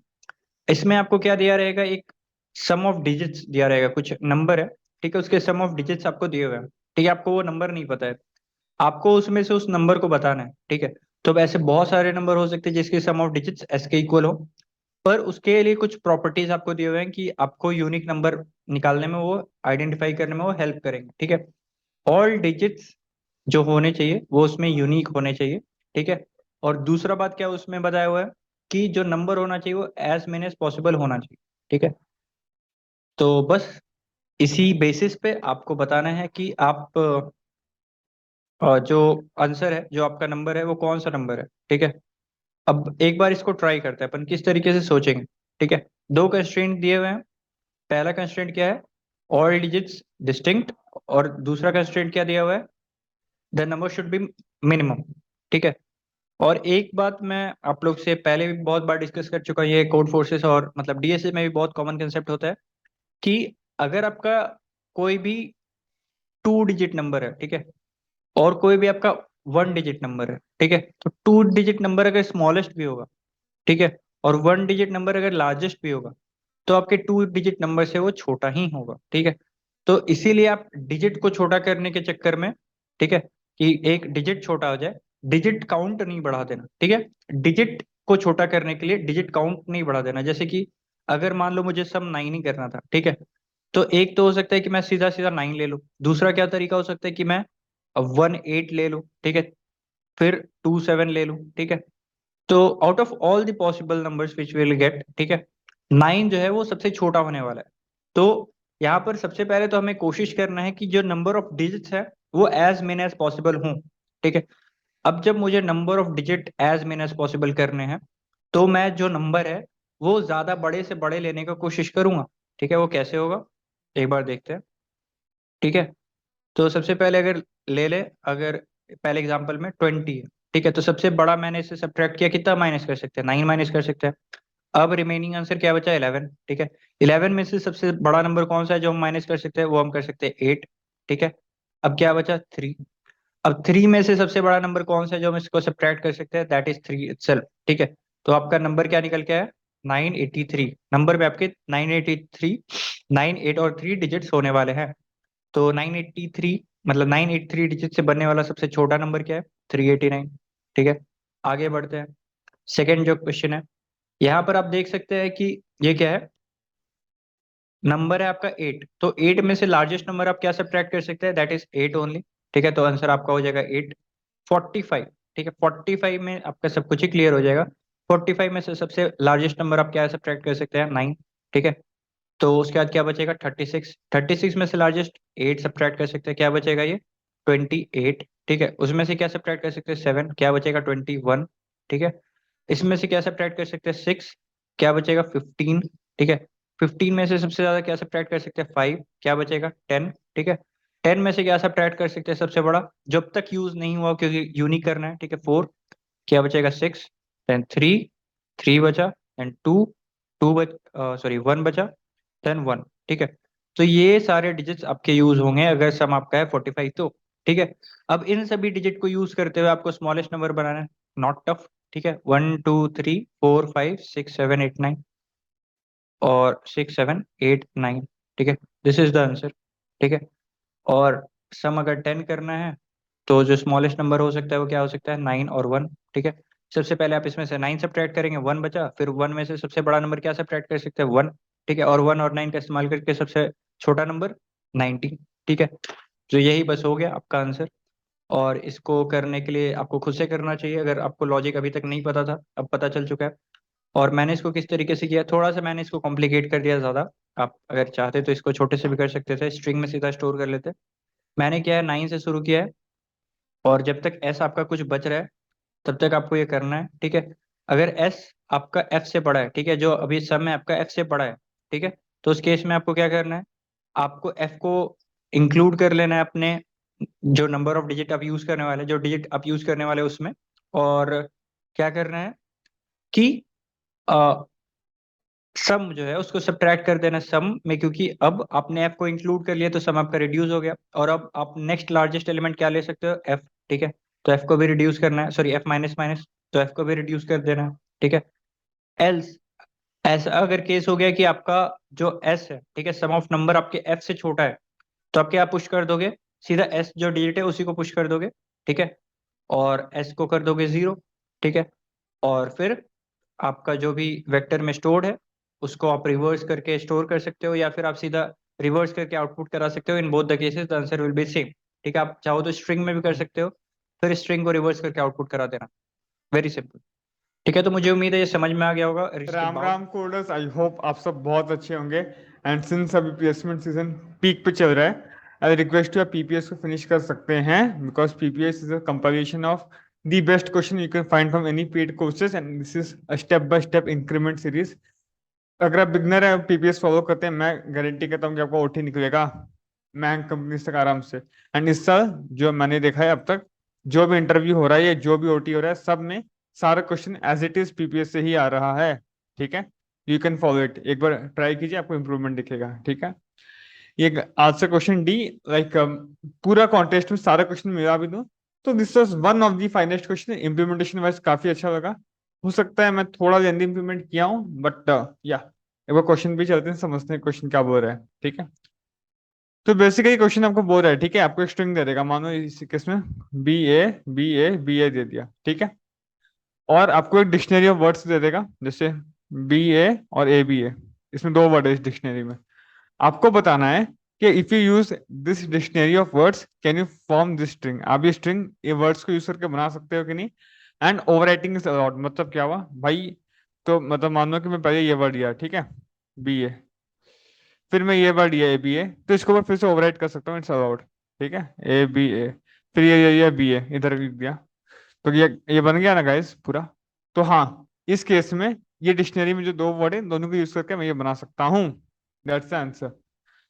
इसमें आपको क्या दिया रहेगा? एक सम ऑफ डिजिट्स दिया रहेगा, कुछ नंबर है। ठीक है। उसके सम ऑफ डिजिट्स आपको दिए हुए हैं। ठीक है। आपको वो नंबर नहीं पता है, आपको उसमें से उस नंबर को बताना है। ठीक है। तो अब ऐसे बहुत सारे नंबर हो सकते हैं जिसकी सम ऑफ डिजिट्स एस के इक्वल हो, पर उसके लिए कुछ प्रॉपर्टीज आपको दिए हुए हैं कि आपको यूनिक नंबर निकालने में, वो आइडेंटिफाई करने में वो हेल्प करेंगे। ठीक है। ऑल डिजिट्स जो होने चाहिए वो उसमें यूनिक होने चाहिए। ठीक है। और दूसरा बात क्या उसमें बताया हुआ है कि जो नंबर होना चाहिए वो एज मेनी एज पॉसिबल होना चाहिए। ठीक है। तो बस इसी बेसिस पे आपको बताना है कि आप जो आंसर है, जो आपका नंबर है वो कौन सा नंबर है। ठीक है। अब एक बार इसको ट्राई करते हैं अपन किस तरीके से सोचेंगे। ठीक है। दो कंस्ट्रेंट दिए हुए हैं। पहला कंस्ट्रेंट क्या है? All digits distinct. और दूसरा कंस्ट्रेंट क्या दिया हुआ है? The number should be minimum. ठीक है। और एक बात मैं आप लोग से पहले भी बहुत बार डिस्कस कर चुका हूँ, ये कोड फोर्सेस और मतलब डीएसए में भी बहुत कॉमन कंसेप्ट होता है कि अगर आपका कोई भी 2 डिजिट नंबर है, ठीक है, और कोई भी आपका 1 डिजिट नंबर है, ठीक है, तो 2 डिजिट नंबर अगर स्मॉलेस्ट भी होगा, ठीक है, और 1 डिजिट नंबर अगर लार्जेस्ट भी होगा, तो आपके 2 डिजिट नंबर से वो छोटा ही होगा। ठीक है। तो इसीलिए आप डिजिट को छोटा करने के चक्कर में, ठीक है, कि एक डिजिट छोटा हो जाए, डिजिट काउंट नहीं बढ़ा देना। ठीक है। डिजिट को छोटा करने के लिए डिजिट काउंट नहीं बढ़ा देना। जैसे कि अगर मान लो मुझे सम 9 ही करना था, ठीक है, तो एक तो हो सकता है कि मैं सीधा सीधा 9 ले लूं, दूसरा क्या तरीका हो सकता है कि मैं 1 8 ले लूं। ठीक है। फिर 27 ले लूँ, ठीक है। तो out of all the possible numbers which will get, ठीक है, 9 जो है वो सबसे छोटा होने वाला है। तो यहाँ पर सबसे पहले तो हमें कोशिश करना है कि जो नंबर ऑफ डिजिट्स है वो एज मेनी एज पॉसिबल हों, ठीक है। अब जब मुझे number of digit as many as possible करने हैं, तो मैं जो नंबर है वो ज्यादा बड़े से बड़े लेने का कोशिश करूंगा, ठीक है। वो कैसे होगा एक बार देखते हैं, ठीक है। तो सबसे पहले अगर ले ले, अगर पहले एग्जांपल में 20 है, ठीक है, तो सबसे बड़ा मैंने इसे सब्ट्रैक्ट किया, कितना माइनस कर सकते हैं, 9 माइनस कर सकते हैं। अब रिमेनिंग आंसर क्या बचा, 11, ठीक है। 11 में से सबसे बड़ा नंबर कौन सा है जो हम माइनस कर सकते हैं, वो हम कर सकते हैं 8, ठीक है। अब क्या बचा, 3। अब 3 में से सबसे बड़ा नंबर कौन सा है जो हम इसको सब्ट्रैक्ट कर सकते हैं, दैट इज 3 इटसेल्फ, ठीक है। तो आपका नंबर क्या निकल के आया, 983। नंबर पे आपके 983, 9, 8 और 3 डिजिट्स होने वाले हैं। तो 983, मतलब 983 डिजिट से बनने वाला सबसे छोटा नंबर क्या है, 389, ठीक है। आगे बढ़ते हैं, सेकेंड जो क्वेश्चन है, यहाँ पर आप देख सकते हैं कि ये क्या है, नंबर है आपका 8। तो 8 में से लार्जेस्ट नंबर आप क्या सब्ट्रैक्ट कर सकते हैं, दैट इज 8 ओनली, ठीक है। तो आंसर आपका हो जाएगा 8। 45, ठीक है, 45 में आपका सब कुछ ही क्लियर हो जाएगा। 45 में से सबसे लार्जेस्ट नंबर आप क्या सब्ट्रैक्ट कर सकते हैं, 9, ठीक है। तो उसके बाद क्या बचेगा, 36। 36 में से लार्जेस्ट 8 सब्ट्रैक्ट कर सकते हैं, क्या बचेगा ये, 28, ठीक है। उसमें से क्या सब्ट्रैक्ट कर सकते हैं, 7, क्या बचेगा, 21, ठीक है। इसमें से क्या सब्ट्रैक्ट कर सकते हैं, 6, क्या बचेगा, 15, ठीक है। 15 में से सबसे ज्यादा क्या सब्ट्रैक्ट कर सकते हैं, 5, क्या बचेगा, 10, ठीक है। 10 में से क्या सब्ट्रैक्ट कर सकते हैं सबसे बड़ा, जब तक यूज नहीं हुआ क्योंकि यूनिक करना है, ठीक है, 4, क्या बचेगा, 6, देन 3, 3 बचा, एंड 2, 2 बच, सॉरी 1 बचा, देन 1, ठीक है। तो ये सारे डिजिट्स आपके यूज होंगे अगर सम आपका है 45, तो ठीक है। अब इन सभी डिजिट को यूज करते हुए आपको स्मॉलेस्ट नंबर बनाना है, नॉट टफ, ठीक है। 1 2 3 4 5 6 7 8 9, और 6 7 8 9, ठीक है। दिस इज द आंसर, ठीक है। और सम अगर 10 करना है, तो जो स्मॉलेस्ट नंबर हो सकता है वो क्या हो सकता है, 9 और 1, ठीक है। सबसे पहले आप इसमें से 9 सब्ट्रैक्ट करेंगे, 1 बचा, फिर 1 में से सबसे बड़ा नंबर क्या सब्ट्रैक्ट कर सकते हैं, 1, ठीक है। और 1 और 9 का इस्तेमाल करके सबसे छोटा नंबर 90, ठीक है। तो यही बस हो गया आपका आंसर। और इसको करने के लिए आपको खुद से करना चाहिए, अगर आपको लॉजिक अभी तक नहीं पता था, अब पता चल चुका है। और मैंने इसको किस तरीके से किया, थोड़ा सा मैंने इसको कॉम्प्लिकेट कर दिया ज़्यादा। आप अगर चाहते तो इसको छोटे से भी कर सकते थे, स्ट्रिंग में सीधा स्टोर कर लेते। मैंने क्या है, 9 से शुरू किया है, और जब तक एस आपका कुछ बच रहा है तब तक आपको ये करना है, ठीक है। अगर एस आपका एफ से बड़ा है, ठीक है, जो अभी सम में आपका एफ से बड़ा है, ठीक है, तो उस केस में आपको क्या करना है, आपको एफ को इंक्लूड कर लेना है अपने जो नंबर ऑफ डिजिट आप यूज करने वाले, जो डिजिट आप यूज करने वाले उसमें। और क्या करना है कि सम जो है उसको सब्ट्रैक्ट कर देना सम में, क्योंकि अब आपने एफ को इंक्लूड कर लिया तो सम आपका रिड्यूस हो गया। और अब आप नेक्स्ट लार्जेस्ट एलिमेंट क्या ले सकते हो, एफ, ठीक है। तो एफ को भी रिड्यूस करना है, सॉरी एफ माइनस माइनस, तो एफ को भी रिड्यूस कर देना है, ठीक है। एल्स, ऐसा अगर केस हो गया कि आपका जो एस है, ठीक है, सम ऑफ नंबर आपके एफ से छोटा है, तो आप क्या पुश कर दोगे, सीधा एस जो डिजिट है उसी को पुश कर दोगे, ठीक है। और एस को कर दोगे 0, ठीक है। और फिर आपका जो भी वेक्टर में स्टोर्ड है उसको आप रिवर्स करके स्टोर कर सकते हो, या फिर आप सीधा रिवर्स करके आउटपुट करा सकते हो। In both the cases the answer will be same, ठीक है। आप चाहो तो स्ट्रिंग में भी कर सकते हो, फिर स्ट्रिंग को रिवर्स करके आउटपुट करा देना, वेरी सिंपल, ठीक है। तो मुझे उम्मीद है ये समझ में आ गया होगा, और इसके राम बाद राम कोडर्स, आई होप आप सब बहुत अच्छे होंगे। एंड सिंस अभी प्लेसमेंट सीजन पीक पे चल रहा है, आई रिक्वेस्ट यू आप पीपीएस को फिनिश कर सकते हैं, because PPS is a compilation of the best question you can find from any paid courses, and this is a step by step increment series. अगर आप बिगनर है PPS follow करते हैं, मैं गारंटी करता हूँ कि आपको ओटी निकलेगा बैंक कंपनी तक आराम से। एंड इस साल जो मैंने देखा है अब तक, जो भी इंटरव्यू हो रहा है या जो भी ओटी हो रहा है, सब में सारा question as it is PPS से ही आ रहा है, ठीक है। यू कैन फॉलो इट, एक बार ट्राई कीजिए, आपको इंप्रूवमेंट दिखेगा, ठीक है। ये आज से क्वेश्चन डी, लाइक पूरा कॉन्टेस्ट में सारा क्वेश्चन मिला भी दूं, तो this was one of the finest question, implementation wise काफी अच्छा लगा। हो सकता है मैं थोड़ा लेंदी इंप्लीमेंट किया हूँ, बट या एक बार क्वेश्चन भी चलते हैं, समझते हैं क्वेश्चन क्या बोल रहा है, ठीक है। तो बेसिकली क्वेश्चन आपको बोल रहा है, ठीक है, आपको एक स्ट्रिंग दे देगा, मानो इस केस में बी ए दे दिया, ठीक है। और आपको एक डिक्शनरी ऑफ वर्ड्स दे देगा, जैसे बी ए और ए बी ए, इसमें दो वर्ड है इस डिक्शनरी में। आपको बताना है कि if you use this dictionary of words can you form this string, आप ये स्ट्रिंग ये वर्ड्स को यूज करके बना सकते हो कि नहीं। एंड ओवरराइटिंग इज अलाउड, मतलब क्या हुआ भाई, तो मतलब मान लो कि मैं पहले ये वर्ड लिया, ठीक है, बी ए, फिर मैं ये वर्ड लिया ए बी ए, तो इसको मैं फिर से ओवरराइट कर सकता हूँ, इट्स अलाउड, ठीक है, ए बी ए, फिर ये बी ए इधर लिख दिया, तो ये बन गया ना गाइस पूरा। तो हाँ, इस केस में ये डिक्शनरी में जो दो वर्ड है दोनों को यूज करके मैं ये बना सकता हूँ, दैट्स द आंसर।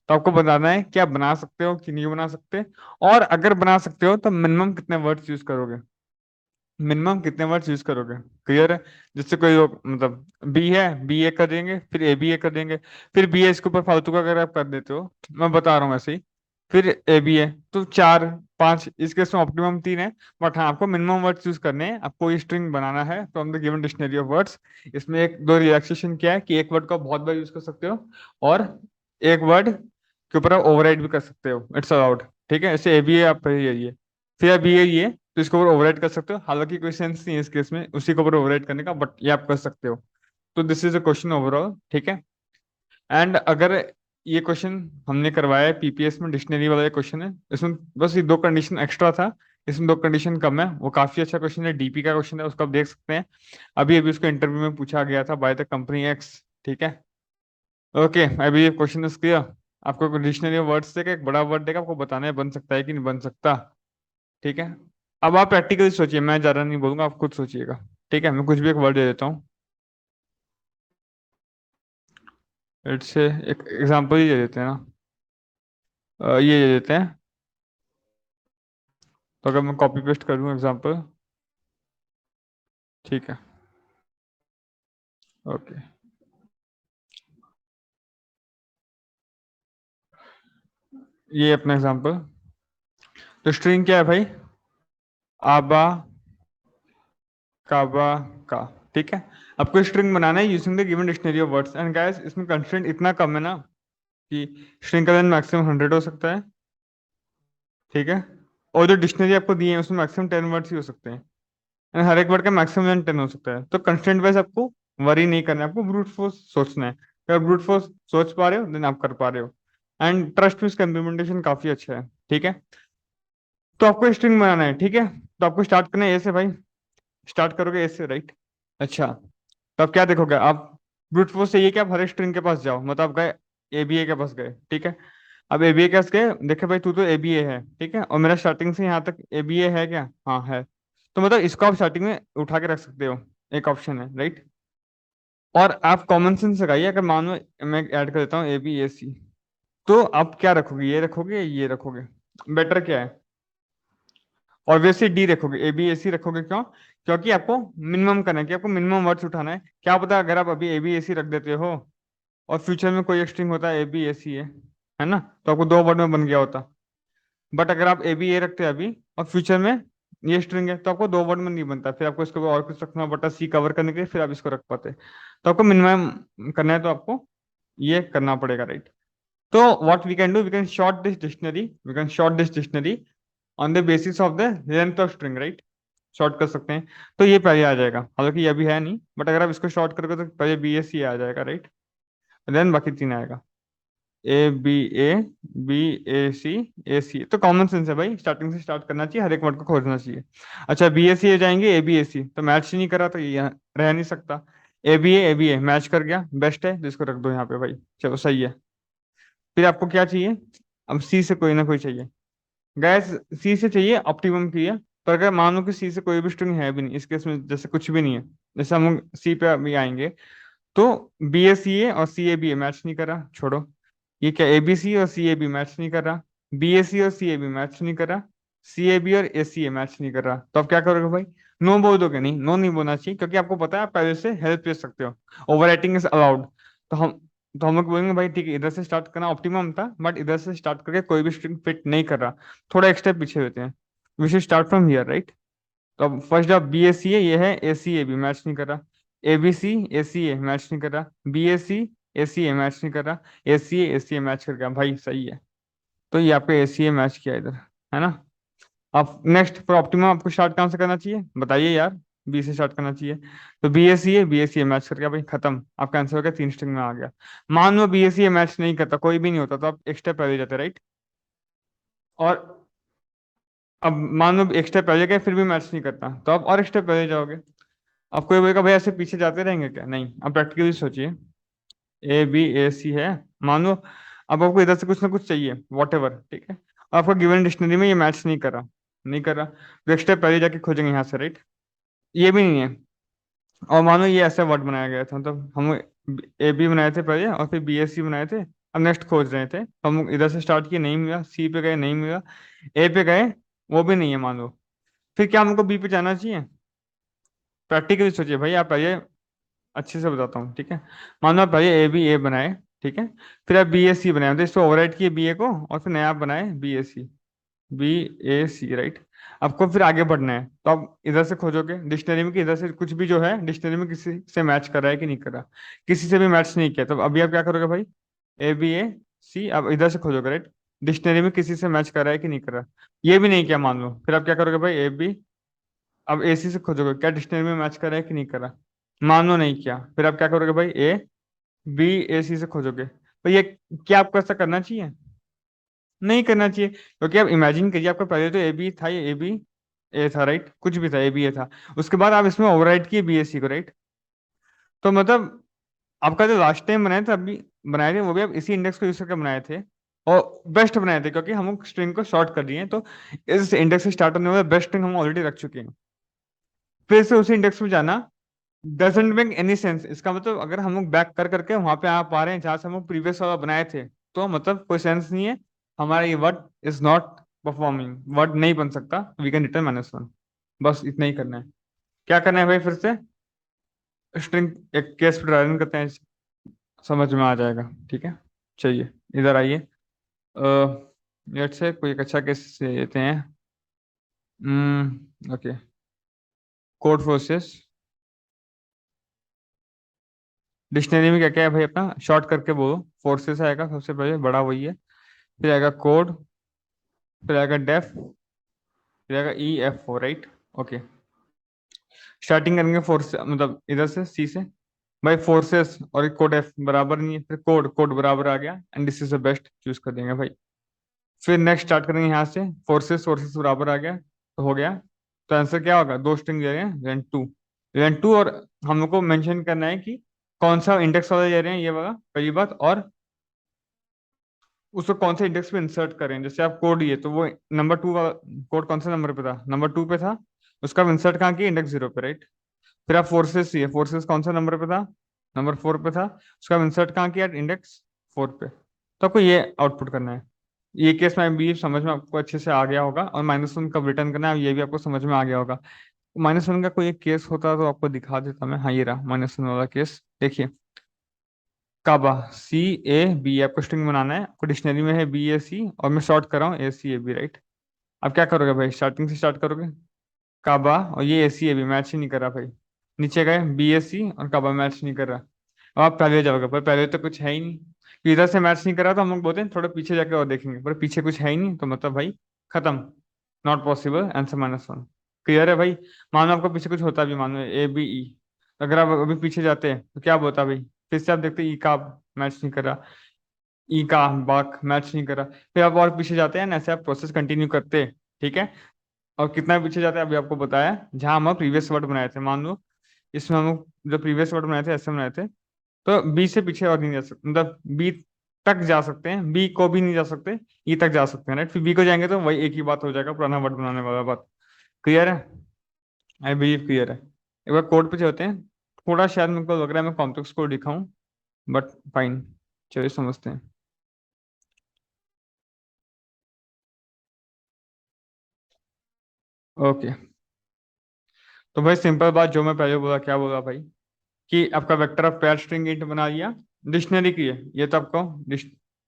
तो आपको बताना है कि आप बना सकते हो कि नहीं बना सकते, और अगर बना सकते हो तो मिनिमम कितने वर्ड्स यूज करोगे, मिनिमम कितने वर्ड्स यूज करोगे, क्लियर है। जिससे कोई मतलब बी है, बी ए कर देंगे, फिर ए बी ए कर देंगे, फिर बी ए इसके ऊपर फालतू का अगर आप कर देते हो, मैं बता रहा हूँ ऐसे ही, फिर ए बी ए, तो 4 5, इस केस में ऑप्टिमम 3 है। बट हाँ, आपको मिनिमम वर्ड्स यूज करने हैं, आपको ये स्ट्रिंग बनाना है from the given dictionary of words. इसमें एक दो रिलैक्सेशन क्या है कि एक वर्ड को आप बहुत बार यूज कर सकते हो, और एक वर्ड के ऊपर आप ओवरराइड भी कर सकते हो, इट्स अलाउड, ठीक है। ऐसे ए बी ए आप पहले ये, फिर अब ये तो इसको ऊपर ओवरराइड कर सकते हो, हालांकि कोई सेंस नहीं है इस केस में उसी को ऊपर ओवरराइड करने का, बट ये आप कर सकते हो। तो this is a question overall, ठीक है। एंड अगर ये क्वेश्चन हमने करवाया है पीपीएस में, डिक्शनरी वाला क्वेश्चन है, इसमें बस ये 2 कंडीशन एक्स्ट्रा था, इसमें 2 कंडीशन कम है, वो काफी अच्छा क्वेश्चन है, डीपी का क्वेश्चन है, उसको आप देख सकते हैं। अभी अभी उसको इंटरव्यू में पूछा गया था बाय द कंपनी एक्स, ठीक है। ओके, अभी ये क्वेश्चन इज क्लियर। आपको डिक्शनरी वर्ड्स देगा, एक बड़ा वर्ड देगा, आपको बताना है बन सकता है कि नहीं बन सकता, ठीक है। अब आप प्रैक्टिकली सोचिए, मैं ज्यादा नहीं बोलूंगा, आप खुद सोचिएगा, ठीक है। मैं कुछ भी एक वर्ड दे देता हूँ, इट्स एक एग्जांपल ही दे देते हैं ना, ये दे देते हैं। तो अगर मैं कॉपी पेस्ट कर दूँ एग्जांपल, ठीक है, ओके, ये अपना एग्जांपल। तो स्ट्रिंग क्या है भाई, आबा काबा का, ठीक है। आपको स्ट्रिंग बनाना है using the given dictionary of words, and guys इसमें कंस्ट्रेंट इतना कम है ना कि स्ट्रिंग का लेंथ मैक्सिमम 100 हो सकता है, ठीक है। और जो डिक्शनरी आपको दी है उसमें मैक्सिमम 10 वर्ड्स ही हो सकते हैं, and हर एक वर्ड का मैक्सिमम लेंथ 10 हो सकता है। तो कंस्टेंट वाइज आपको वरी नहीं करना है, आपको ब्रूट फोर्स सोचना है, अगर ब्रूट फोर्स सोच पा रहे हो देन आप कर पा रहे हो, एंड ट्रस्ट में इसका इम्प्लीमेंटेशन काफी अच्छा है, ठीक है। तो आपको स्ट्रिंग बनाना है, ठीक है। तो आपको स्टार्ट करना है ए से भाई, स्टार्ट करोगे ए से, राइट। अच्छा, तो आप क्या देखोगे, आप ब्रूट फोर्स चाहिए कि आप हर एक स्ट्रिंग के पास जाओ, मतलब आप गए ए बी ए के पास गए, ठीक है। अब ए बी ए के पास गए, देखे भाई तू तो ए बी ए है, ठीक है, और मेरा स्टार्टिंग से यहाँ तक ए बी ए है क्या, हाँ है, तो मतलब इसको आप स्टार्टिंग में उठा के रख सकते हो, एक ऑप्शन है, राइट। और आप कॉमन सेंस लगाइए, अगर मान लो मैं ऐड कर देता हूँ ए बी ए सी, तो आप क्या रखोगे, ये रखोगे ये रखोगे, बेटर क्या है, ऑब्वियसली डी रखोगे, ए बी ए सी रखोगे, क्यों, क्योंकि आपको मिनिमम करना है, कि आपको मिनिमम वर्ड्स उठाना है। क्या पता अगर आप अभी ए बी ए सी रख देते हो और फ्यूचर में कोई स्ट्रिंग होता है ए बी ए सी है ना, तो आपको 2 वर्ड में बन गया होता। बट अगर आप ए बी ए रखते हैं अभी और फ्यूचर में ये स्ट्रिंग है, तो आपको 2 वर्ड में नहीं बनता, फिर आपको इसके ऊपर और कुछ रखना पड़ता सी कवर करने के लिए, फिर आप इसको रख पाते। तो आपको मिनिमम करना है, तो आपको ये करना पड़ेगा, राइट। तो what we can do, we can short this dictionary, we can short this dictionary on the basis of the length of string, right. Short कर सकते हैं, तो ये पहले आ जाएगा, हालांकि ये अभी है नहीं, बट अगर आप इसको शॉर्ट करोगे तो पहले बी एस सी आ जाएगा, राइट, देन बाकी 3 आएगा, ए बी ए, बी ए सी, ए सी। तो कॉमन सेंस है भाई, स्टार्टिंग से स्टार्ट करना चाहिए, हर एक वर्ड को खोजना चाहिए। अच्छा, बी ए सी ए जाएंगे, ए बी ए सी तो मैच ही नहीं करा, तो ये यहाँ रह नहीं सकता, ए बी ए मैच कर गया, बेस्ट है, जिसको रख दो यहाँ पे भाई, चलो सही है। फिर आपको क्या चाहिए, अब सी से कोई ना कोई चाहिए, गैस सी से चाहिए ऑप्टिमम की है। पर अगर मान लो कि सी से कोई भी स्ट्रिंग है भी नहीं, इस केस में जैसे कुछ भी नहीं है, जैसे हम सी पे अभी आएंगे, तो बी ए सी ए और सी ए बी ए मैच नहीं कर रहा, छोड़ो। ये क्या, ए बी सी और सी ए बी मैच नहीं कर रहा, बी ए सी और सी ए बी मैच नहीं कर रहा, सी ए बी और ए सी ए मैच नहीं कर रहा, तो आप क्या करोगे भाई, नो बोल दोगे, नहीं नो नहीं बोलना चाहिए, क्योंकि आपको पता है आप पहले से हेल्प ले सकते हो, ओवर राइटिंग इज अलाउड। तो हम लोग बोलेंगे भाई ठीक है, इधर से स्टार्ट करना ऑप्टिमम था, बट इधर से स्टार्ट करके कोई भी स्ट्रिंग फिट नहीं कर रहा, थोड़ा एक स्टेप पीछे होते हैं, we should start from here, right. तो अब फर्स्ट जब बी एस सी है, ये है ए सी ए बी मैच नहीं कर रहा, A B C A C A match नहीं कर रहा, बी एस सी ए सी ए मैच नहीं कर रहा, ए सी ए मैच कर गया भाई, सही है। तो ये आपको ए सी ए मैच किया इधर, है ना। अब नेक्स्ट फॉर ऑप्टिमम आपको स्टार्ट कहाँ से करना चाहिए बताइए यार, बी से स्टार्ट करना चाहिए। तो बी ए सी ए मैच करके भाई खत्म, आपका आंसर हो गया, 3 स्ट्रिंग में आ गया। मान लो बी ए मैच नहीं करता, कोई भी नहीं होता, तो आप एक स्टेप पहले जाते, राइट। और अब मान लो एक स्टेप पहले गए फिर भी मैच नहीं करता, तो आप और एक स्टेप पहले जाओगे। अब कोई बोलेगा भाई ऐसे पीछे जाते रहेंगे क्या, नहीं, अब प्रैक्टिकली सोचिए। A B A C है, मान लो अब आपको इधर से कुछ ना कुछ चाहिए, वॉट एवर, ठीक है। आपका गिवन डिक्शनरी में ये मैच नहीं कर रहा, तो एक स्टेप पहले जाके खोजेंगे यहाँ से, राइट। ये भी नहीं है। और मानो ये ऐसा वर्ड बनाया गया था, मतलब हम A B बनाए थे पहले और फिर B A C बनाए थे, अब नेक्स्ट खोज रहे थे, तो हम इधर से स्टार्ट किए, नहीं मिला, C पे गए, नहीं मिला, A पे गए, वो भी नहीं है मान लो। फिर क्या हमको B पे जाना चाहिए? प्रैक्टिकली सोचिए भाई, आप पहले अच्छे से बताता हूँ, ठीक है। मान लो आप पहले A बनाए, ठीक है। फिर आप B A C बनाए, मतलब इसको ओवरराइट किए B A को, और फिर नया आप बनाए B A C, राइट। आपको फिर आगे बढ़ना है, तो आप इधर से खोजोगे डिक्शनरी में कि इधर से कुछ भी जो है डिक्शनरी में किसी से मैच कर रहा है कि नहीं कर रहा। किसी से भी मैच नहीं किया, तो अभी आप क्या करोगे भाई? A B A C, आप इधर से खोजोगे, राइट। डिक्शनरी में किसी से मैच कर रहा है कि नहीं कर रहा। ये भी नहीं किया मान लो, फिर आप क्या करोगे भाई? अब AC से खोजोगे क्या डिक्शनरी में मैच कर रहा है कि नहीं कर रहा। मान लो नहीं किया, फिर आप क्या करोगे भाई? B A C से खोजोगे। तो ये क्या आपको ऐसा करना चाहिए? नहीं करना चाहिए, क्योंकि आप इमेजिन करिए, आपका पहले तो AB था, ये AB A था, राइट, कुछ भी था, ABA था। उसके बाद आप इसमें ओवरराइट किए BAC को, राइट। तो मतलब आपका जो लास्ट टाइम बनाए थे, अभी बनाए थे, वो भी आप इसी इंडेक्स को यूज करके बनाए थे, और बेस्ट बनाए थे, क्योंकि हम स्ट्रिंग को शॉर्ट कर दिए हैं, तो इस इंडेक्स से स्टार्ट होने वाला बेस्ट स्ट्रिंग हम ऑलरेडी रख चुके हैं। फिर से उसी इंडेक्स में जाना डजेंट मेक एनी सेंस। इसका मतलब अगर हम लोग बैक कर करके वहां पे आ पा रहे हैं जहां से हम लोग प्रीवियस वाला बनाए थे, तो मतलब कोई सेंस नहीं है, हमारा ये word is not performing, word नहीं बन सकता, वी कैन रिटर्न -1। बस इतना ही करना है। क्या करना है भाई? फिर से स्ट्रिंग एक केस पर रन करते हैं, समझ में आ जाएगा, ठीक है। चलिए इधर आइए, लेट्स से कोई एक अच्छा केस लेते हैं। Okay, code forces. डिक्शनरी में क्या क्या है भाई? अपना शॉर्ट करके बोलो। फोर्सेस आएगा सबसे पहले, बड़ा वही है। फिर आएगा कोड, फिर आएगा डेफ, फिर आएगा EF4, राइट। ओके, स्टार्टिंग करेंगे फोर्स, मतलब इधर से C से। भाई फोर्सेस और कोड F बराबर नहीं है, फिर कोड कोड बराबर आ गया, and this is the best, choose कर देंगे भाई। फिर नेक्स्ट स्टार्ट करेंगे यहाँ से, फोर्सेस फोर्सेस बराबर आ गया, तो हो गया। तो आंसर क्या होगा? दो स्ट्रिंग दे रहे हैं, लेन टू, और हम लोग को मेंशन करना है कि कौन सा इंडेक्स वाला दे रहे हैं, ये वाला पहली बात, और उसको कौन से इंडेक्स पे इंसर्ट करें। जैसे आप कोड ये, तो वो नंबर 2 वाला कोड कौन से नंबर पे था? नंबर 2 पे था, उसका इंसर्ट कहाँ किया? इंडेक्स 0 पे, राइट। फिर आप फोर्सेस, ये फोर्सेस कौन सा नंबर पे था? नंबर 4 पे था, उसका इंसर्ट कहाँ किया? इंडेक्स 4 पे। तो आपको ये आउटपुट करना है। ये केस में भी समझ में आपको अच्छे से आ गया होगा, और -1 कब रिटर्न करना है ये भी आपको समझ में आ गया होगा। -1 का कोई एक केस होता तो आपको दिखा देता मैं। हाँ, ये रहा -1 वाला केस, देखिए। काबा CAB, आपको स्ट्रिंग बनाना है, आपको डिक्शनरी में है BAC, और मैं शॉर्ट कर रहा हूँ ACAB, राइट। अब क्या करोगे भाई? स्टार्टिंग से स्टार्ट करोगे, काबा और ये ACAB मैच ही नहीं कर रहा भाई। नीचे गए, BAC और काबा मैच नहीं कर रहा। अब आप पहले जाओगे, पर पहले तो कुछ है ही नहीं, कि इधर से मैच नहीं कर रहा, तो हम लोग बोलते हैं थोड़ा पीछे जाके और देखेंगे, पर पीछे कुछ है ही नहीं, तो मतलब भाई खत्म, नॉट पॉसिबल, आंसर -1। क्लियर है भाई? मानो आपको पीछे कुछ होता भी, मानो ABE, अगर आप अभी पीछे जाते हैं तो क्या बोलता भाई? फिर से आप देखते ई का मैच नहीं कर रहा, ई का बाक मैच नहीं कर रहा, फिर आप और पीछे जाते हैं ना, ऐसे आप प्रोसेस कंटिन्यू करते हैं, ठीक है। और कितना पीछे जाते हैं अभी आपको बताया, जहां हम प्रीवियस वर्ड बनाए थे, मान लो इसमें हम लोग जो प्रीवियस वर्ड बनाए थे ऐसे बनाए थे, तो बी से पीछे और नहीं जा सकते, मतलब बी तक जा सकते हैं, बी को भी नहीं जा सकते, ई तक जा सकते हैं, राइट। फिर बी को जाएंगे तो वही एक ही बात हो जाएगा, पुराना वर्ड बनाने वाला बात। क्लियर है? आई बिलीव क्लियर है। एक बार कोड पे चलते हैं, थोड़ा शायद मेरे को लग रहा है मैं कॉम्प्लेक्स कोड दिखाऊं, बट फाइन, चलिए समझते हैं। ओके, तो भाई सिंपल बात, जो मैं पहले बोला, क्या बोला भाई, कि आपका vector of pair string int बना लिया, डिक्शनरी की है ये, तो आपको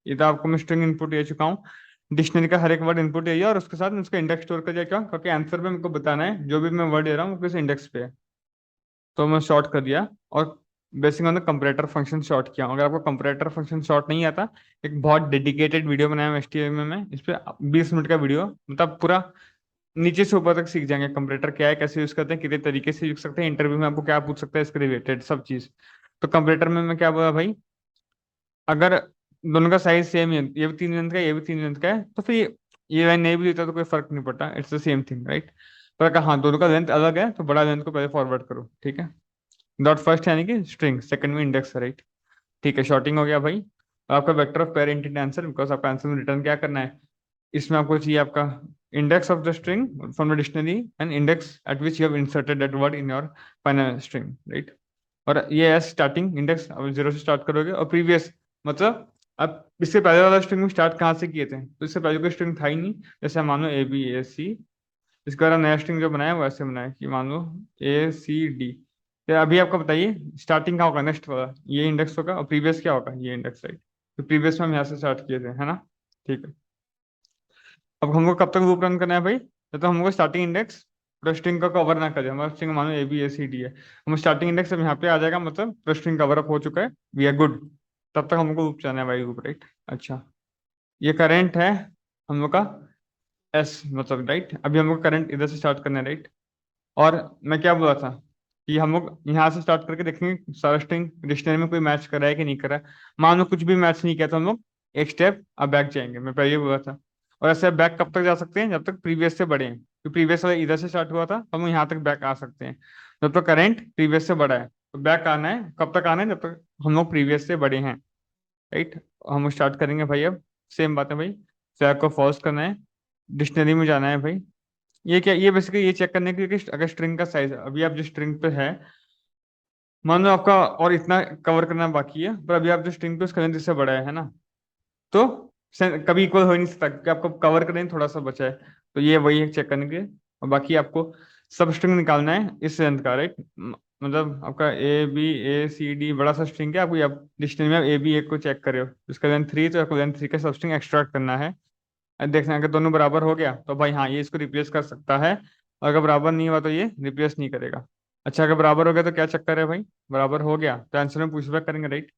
ये तो आपको मैं स्ट्रिंग इनपुट दे चुका हूँ, डिक्शनरी का हर एक वर्ड इनपुट यही है, और उसके साथ में उसका इंडेक्स स्टोर कर दिया। क्यों? क्योंकि आंसर पे मेरे को बताना है जो भी मैं वर्ड दे रहा हूँ वो किस इंडेक्स पे है, तो मैं शॉर्ट कर दिया, और basic on the comparator function short किया। अगर आपको कंपैरेटर फंक्शन शॉर्ट नहीं आता, एक बहुत डेडिकेटेड वीडियो बनाया हूं HTML में, इस पे 20 मिनट का वीडियो, मतलब पूरा नीचे से ऊपर तक सीख जाएंगे कंपैरेटर क्या है, कैसे यूज करते हैं, कितने तरीके से यूज सकते हैं, इंटरव्यू में आपको क्या पूछ सकता है इसके रिलेटेड सब चीज। तो कंपैरेटर में मैं क्या बोला भाई, अगर दोनों का साइज सेम है, ये भी 3 लेंथ का है, ये भी 3 लेंथ का है, तो फिर ये लाइन नहीं भी देता तो कोई फर्क नहीं पड़ता, it's the same thing right. पर अगर हाँ दोनों का लेंथ अलग है तो बड़ा लेंथ को पहले फॉरवर्ड करो, ठीक है। डॉट फर्स्ट यानी कि स्ट्रिंग, सेकंड में इंडेक्स है राइट। ठीक है, शॉर्टिंग हो गया भाई। और आपका vector of pair intent answer, because आपका आंसर में रिटर्न क्या करना है, इसमें आपको चाहिए आपका index of the string from the dictionary and index eight which you have inserted that word in your final string right. और ये है स्टार्टिंग इंडेक्स, अब 0 से स्टार्ट करोगे। और प्रीवियस मतलब अब इससे पहले वाला स्ट्रिंग में स्टार्ट कहाँ से किए थे, तो इससे पहले कोई स्ट्रिंग था ही नहीं। जैसे मानो ए बी ए सी, इसके बाद नया स्ट्रिंग जो बनाया वैसे बनाया कि मान लो ए सी डी। तो अभी आपको बताइए स्टार्टिंग क्या होगा, नेक्स्ट वाला ये इंडेक्स होगा और प्रीवियस क्या होगा, ये इंडेक्स राइट। तो प्रीवियस में हम यहाँ से स्टार्ट किए थे, है ना। ठीक है, अब हमको कब तक लूप रन करना है भाई, जब तक हमको स्टार्टिंग इंडेक्स पूरा स्ट्रिंग का कवर ना करे। हमारा स्ट्रिंग मानो A B A C D है, हम स्टार्टिंग इंडेक्स अब यहाँ पे आ जाएगा, मतलब पूरा स्ट्रिंग कवर अप हो चुका है, वी आर गुड। तब तक हमको लूप चलाना है भाई, लूप राइट। अच्छा, ये करंट है हम लोग का एस मतलब राइट। अभी हमको करंट इधर से स्टार्ट करना है राइट। और मैं क्या बोला था कि हम लोग यहाँ से स्टार्ट करके देखेंगे सारा स्ट्रिंग डिक्शनरी में कोई मैच कर रहा है कि नहीं कर रहा है। मान लो कुछ भी मैच नहीं किया तो हम लोग एक स्टेप अब बैक जाएंगे, मैं पहले ही बोला था। और ऐसे बैक कब तक जा सकते हैं, जब तक प्रीवियस से बड़े हैं। तो प्रीवियस वाला इधर से स्टार्ट हुआ था, हम यहाँ तक बैक आ सकते हैं जब तक करंट प्रीवियस से बड़ा है। तो बैक आना है, कब तक आना है, जब तक हम लोग प्रीवियस से बड़े हैं राइट। हम स्टार्ट करेंगे भाई, अब सेम बात है भाई, फ्लैग को फॉल्स करना है, डिक्शनरी में जाना है भाई। ये क्या, ये बेसिकली ये चेक करने के लिए कि अगर स्ट्रिंग का साइज, अभी आप जिस स्ट्रिंग पे है, मान लो आपका और इतना कवर करना बाकी है, पर अभी आप जो स्ट्रिंग पे उसका लेंथ इससे बड़ा है ना, तो कभी इक्वल हो ही नहीं सकता क्योंकि आपको कवर करने में थोड़ा सा बचा है। तो ये वही है चेक करने के लिए। और बाकी आपको सब स्ट्रिंग निकालना है इस लेंथ का राइट। मतलब आपका A B A C D बड़ा सा स्ट्रिंग है, आपको आप डिक्शनरी में ए बी ए को चेक करे हो, उसका लेंथ 3, तो आपको लेंथ 3 का सब स्ट्रिंग एक्सट्रैक्ट करना है। देखना है, अगर दोनों बराबर हो गया तो भाई हाँ ये इसको रिप्लेस कर सकता है, और अगर बराबर नहीं हुआ तो ये रिप्लेस नहीं करेगा। अच्छा, अगर बराबर हो गया तो क्या चक्कर है भाई, बराबर हो गया तो आंसर में पुशबैक करेंगे राइट।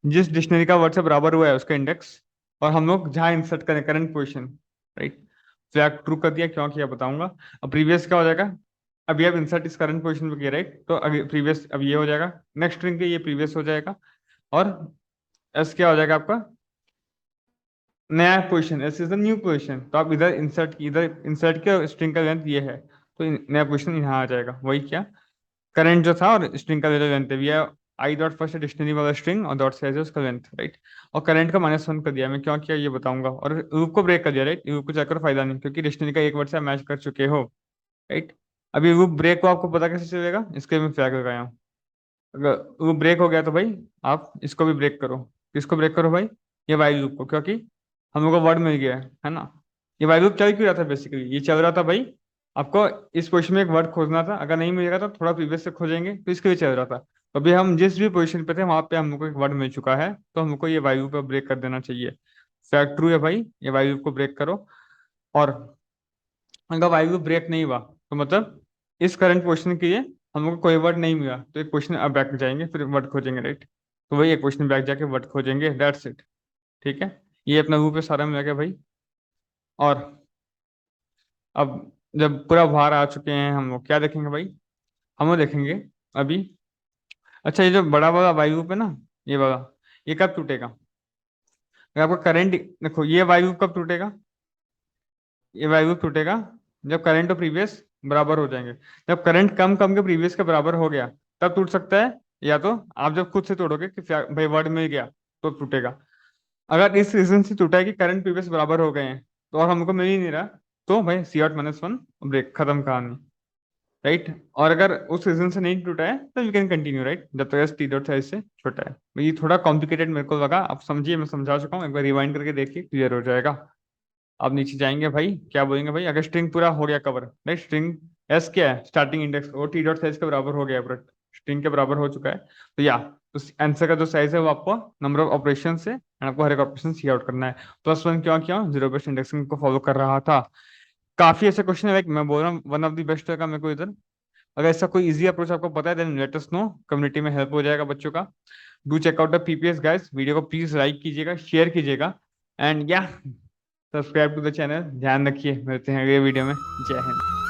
जिस डिक्शनरी का वर्ड से बराबर हुआ है उसका इंडेक्स, और हम लोग जहाँ इंसर्ट करें current position right. Flag true कर दिया, क्यों किया बताऊंगा। अब प्रीवियस क्या हो जाएगा, अभी आप इंसर्ट इस करंट पोजिशन पे किया राइट, तो अभी प्रीवियस अब ये हो जाएगा, नेक्स्ट स्ट्रिंग के ये प्रीवियस हो जाएगा। और एस क्या हो जाएगा आपका नया position, S is the new position. तो आप इधर इंसर्ट किया, स्ट्रिंग का लेंथ ये है, तो नया पोजीशन यहाँ आ जाएगा। वही क्या, करंट जो था और स्ट्रिंग का लेंथ है, ये आई डॉट फर्स्ट डिक्शनरी वाला स्ट्रिंग और डॉट साइज है उसका लेंथ राइट। और करंट का -1 कर दिया, मैं क्यों किया ये बताऊंगा। और लूप को ब्रेक कर दिया राइट, लूप को चेक करो फायदा नहीं, क्योंकि डिक्शनरी का एक वर्ड से मैच कर चुके हो राइट। अभी लूप ब्रेक को आपको पता कैसे चलेगा, इसके मैं फ्लैग लगाया हूँ। अगर लूप ब्रेक हो गया तो भाई आप इसको भी ब्रेक करो। किसको ब्रेक करो भाई, ये वाइल लूप को, क्योंकि हम लोग को वर्ड मिल गया है ना। ये वाइल लूप चल क्यों रहा था, बेसिकली ये चल रहा था भाई, आपको इस पोजीशन में एक वर्ड खोजना था, अगर नहीं मिलेगा तो थोड़ा प्रीवियस से खोजेंगे, तो इसके लिए चल रहा था। तो अभी हम जिस भी पोजीशन पे थे वहां पे हम लोग को एक वर्ड मिल चुका है, तो हमको ये वाइल लूप पे ब्रेक कर देना चाहिए। फैक्ट ट्रू है भाई, ये वाइल लूप को ब्रेक करो। और अगर वाइल लूप ब्रेक नहीं हुआ तो मतलब इस करंट पोजीशन के लिए हम लोग को कोई वर्ड नहीं मिला, तो एक क्वेश्चन अब बैक जाएंगे फिर वर्ड खोजेंगे राइट। तो वही एक क्वेश्चन बैक जाके वर्ड खोजेंगे, दैट्स इट। ठीक है, ये अपना लूप पे सारा मिल गया भाई। और अब जब पूरा बाहर आ चुके हैं हम लोग क्या देखेंगे भाई, हम लोग देखेंगे अभी। अच्छा, ये जो बड़ा वाला वाई लूप है ना, ये वाला, ये कब टूटेगा, अगर आपका करंट देखो, ये वाई लूप कब टूटेगा, ये वाई लूप टूटेगा जब करंट और प्रीवियस बराबर हो जाएंगे। जब करंट कम कम के प्रीवियस के बराबर हो गया तब टूट सकता है, या तो आप जब खुद से तोड़ोगे कि भाई वर्ड मिल गया तो टूटेगा। अगर इस रीजन से टूटा है कि करंट प्रीवियस बराबर हो गए हैं तो और हमको मिल ही नहीं रहा, तो भाई C0-1 ब्रेक, खत्म कहानी राइट। और अगर उस रीजन से नहीं टूटा है तो यू कैन कंटिन्यू राइट, जब तक टी डॉट साइज से छोटा है। ये थोड़ा कॉम्प्लिकेटेड मेरे को लगा, आप समझिए, मैं समझा चुका हूँ, एक बार रिवाइंड करके देखिए क्लियर हो जाएगा। अब नीचे जाएंगे भाई, क्या बोलेंगे भाई, अगर स्ट्रिंग पूरा हो गया कवर राइट, स्ट्रिंग एस क्या है स्टार्टिंग इंडेक्स, और टी डॉट साइज के बराबर हो गया, पूरा स्ट्रिंग के बराबर हो चुका है, तो या तो आंसर का जो साइज है वो आपको नंबर ऑफ ऑपरेशन से आपको हर एक ऑपरेशन सी आउट करना है। +1 क्यों किया, जीरो बेस्ड इंडेक्सिंग को फॉलो कर रहा था। काफी ऐसे क्वेश्चन है, लाइक मैं बोल रहा हूँ वन ऑफ द बेस्ट का मेरे को इधर। अगर ऐसा कोई इजी अप्रोच आपको पता है then let us know, community में हेल्प हो जाएगा बच्चों का। Do check out the PPS guys, video को प्लीज लाइक कीजिएगा, शेयर कीजिएगा, एंड या सब्सक्राइब टू द चैनल। ध्यान रखिए, मिलते हैं अगले वीडियो में। जय हिंद।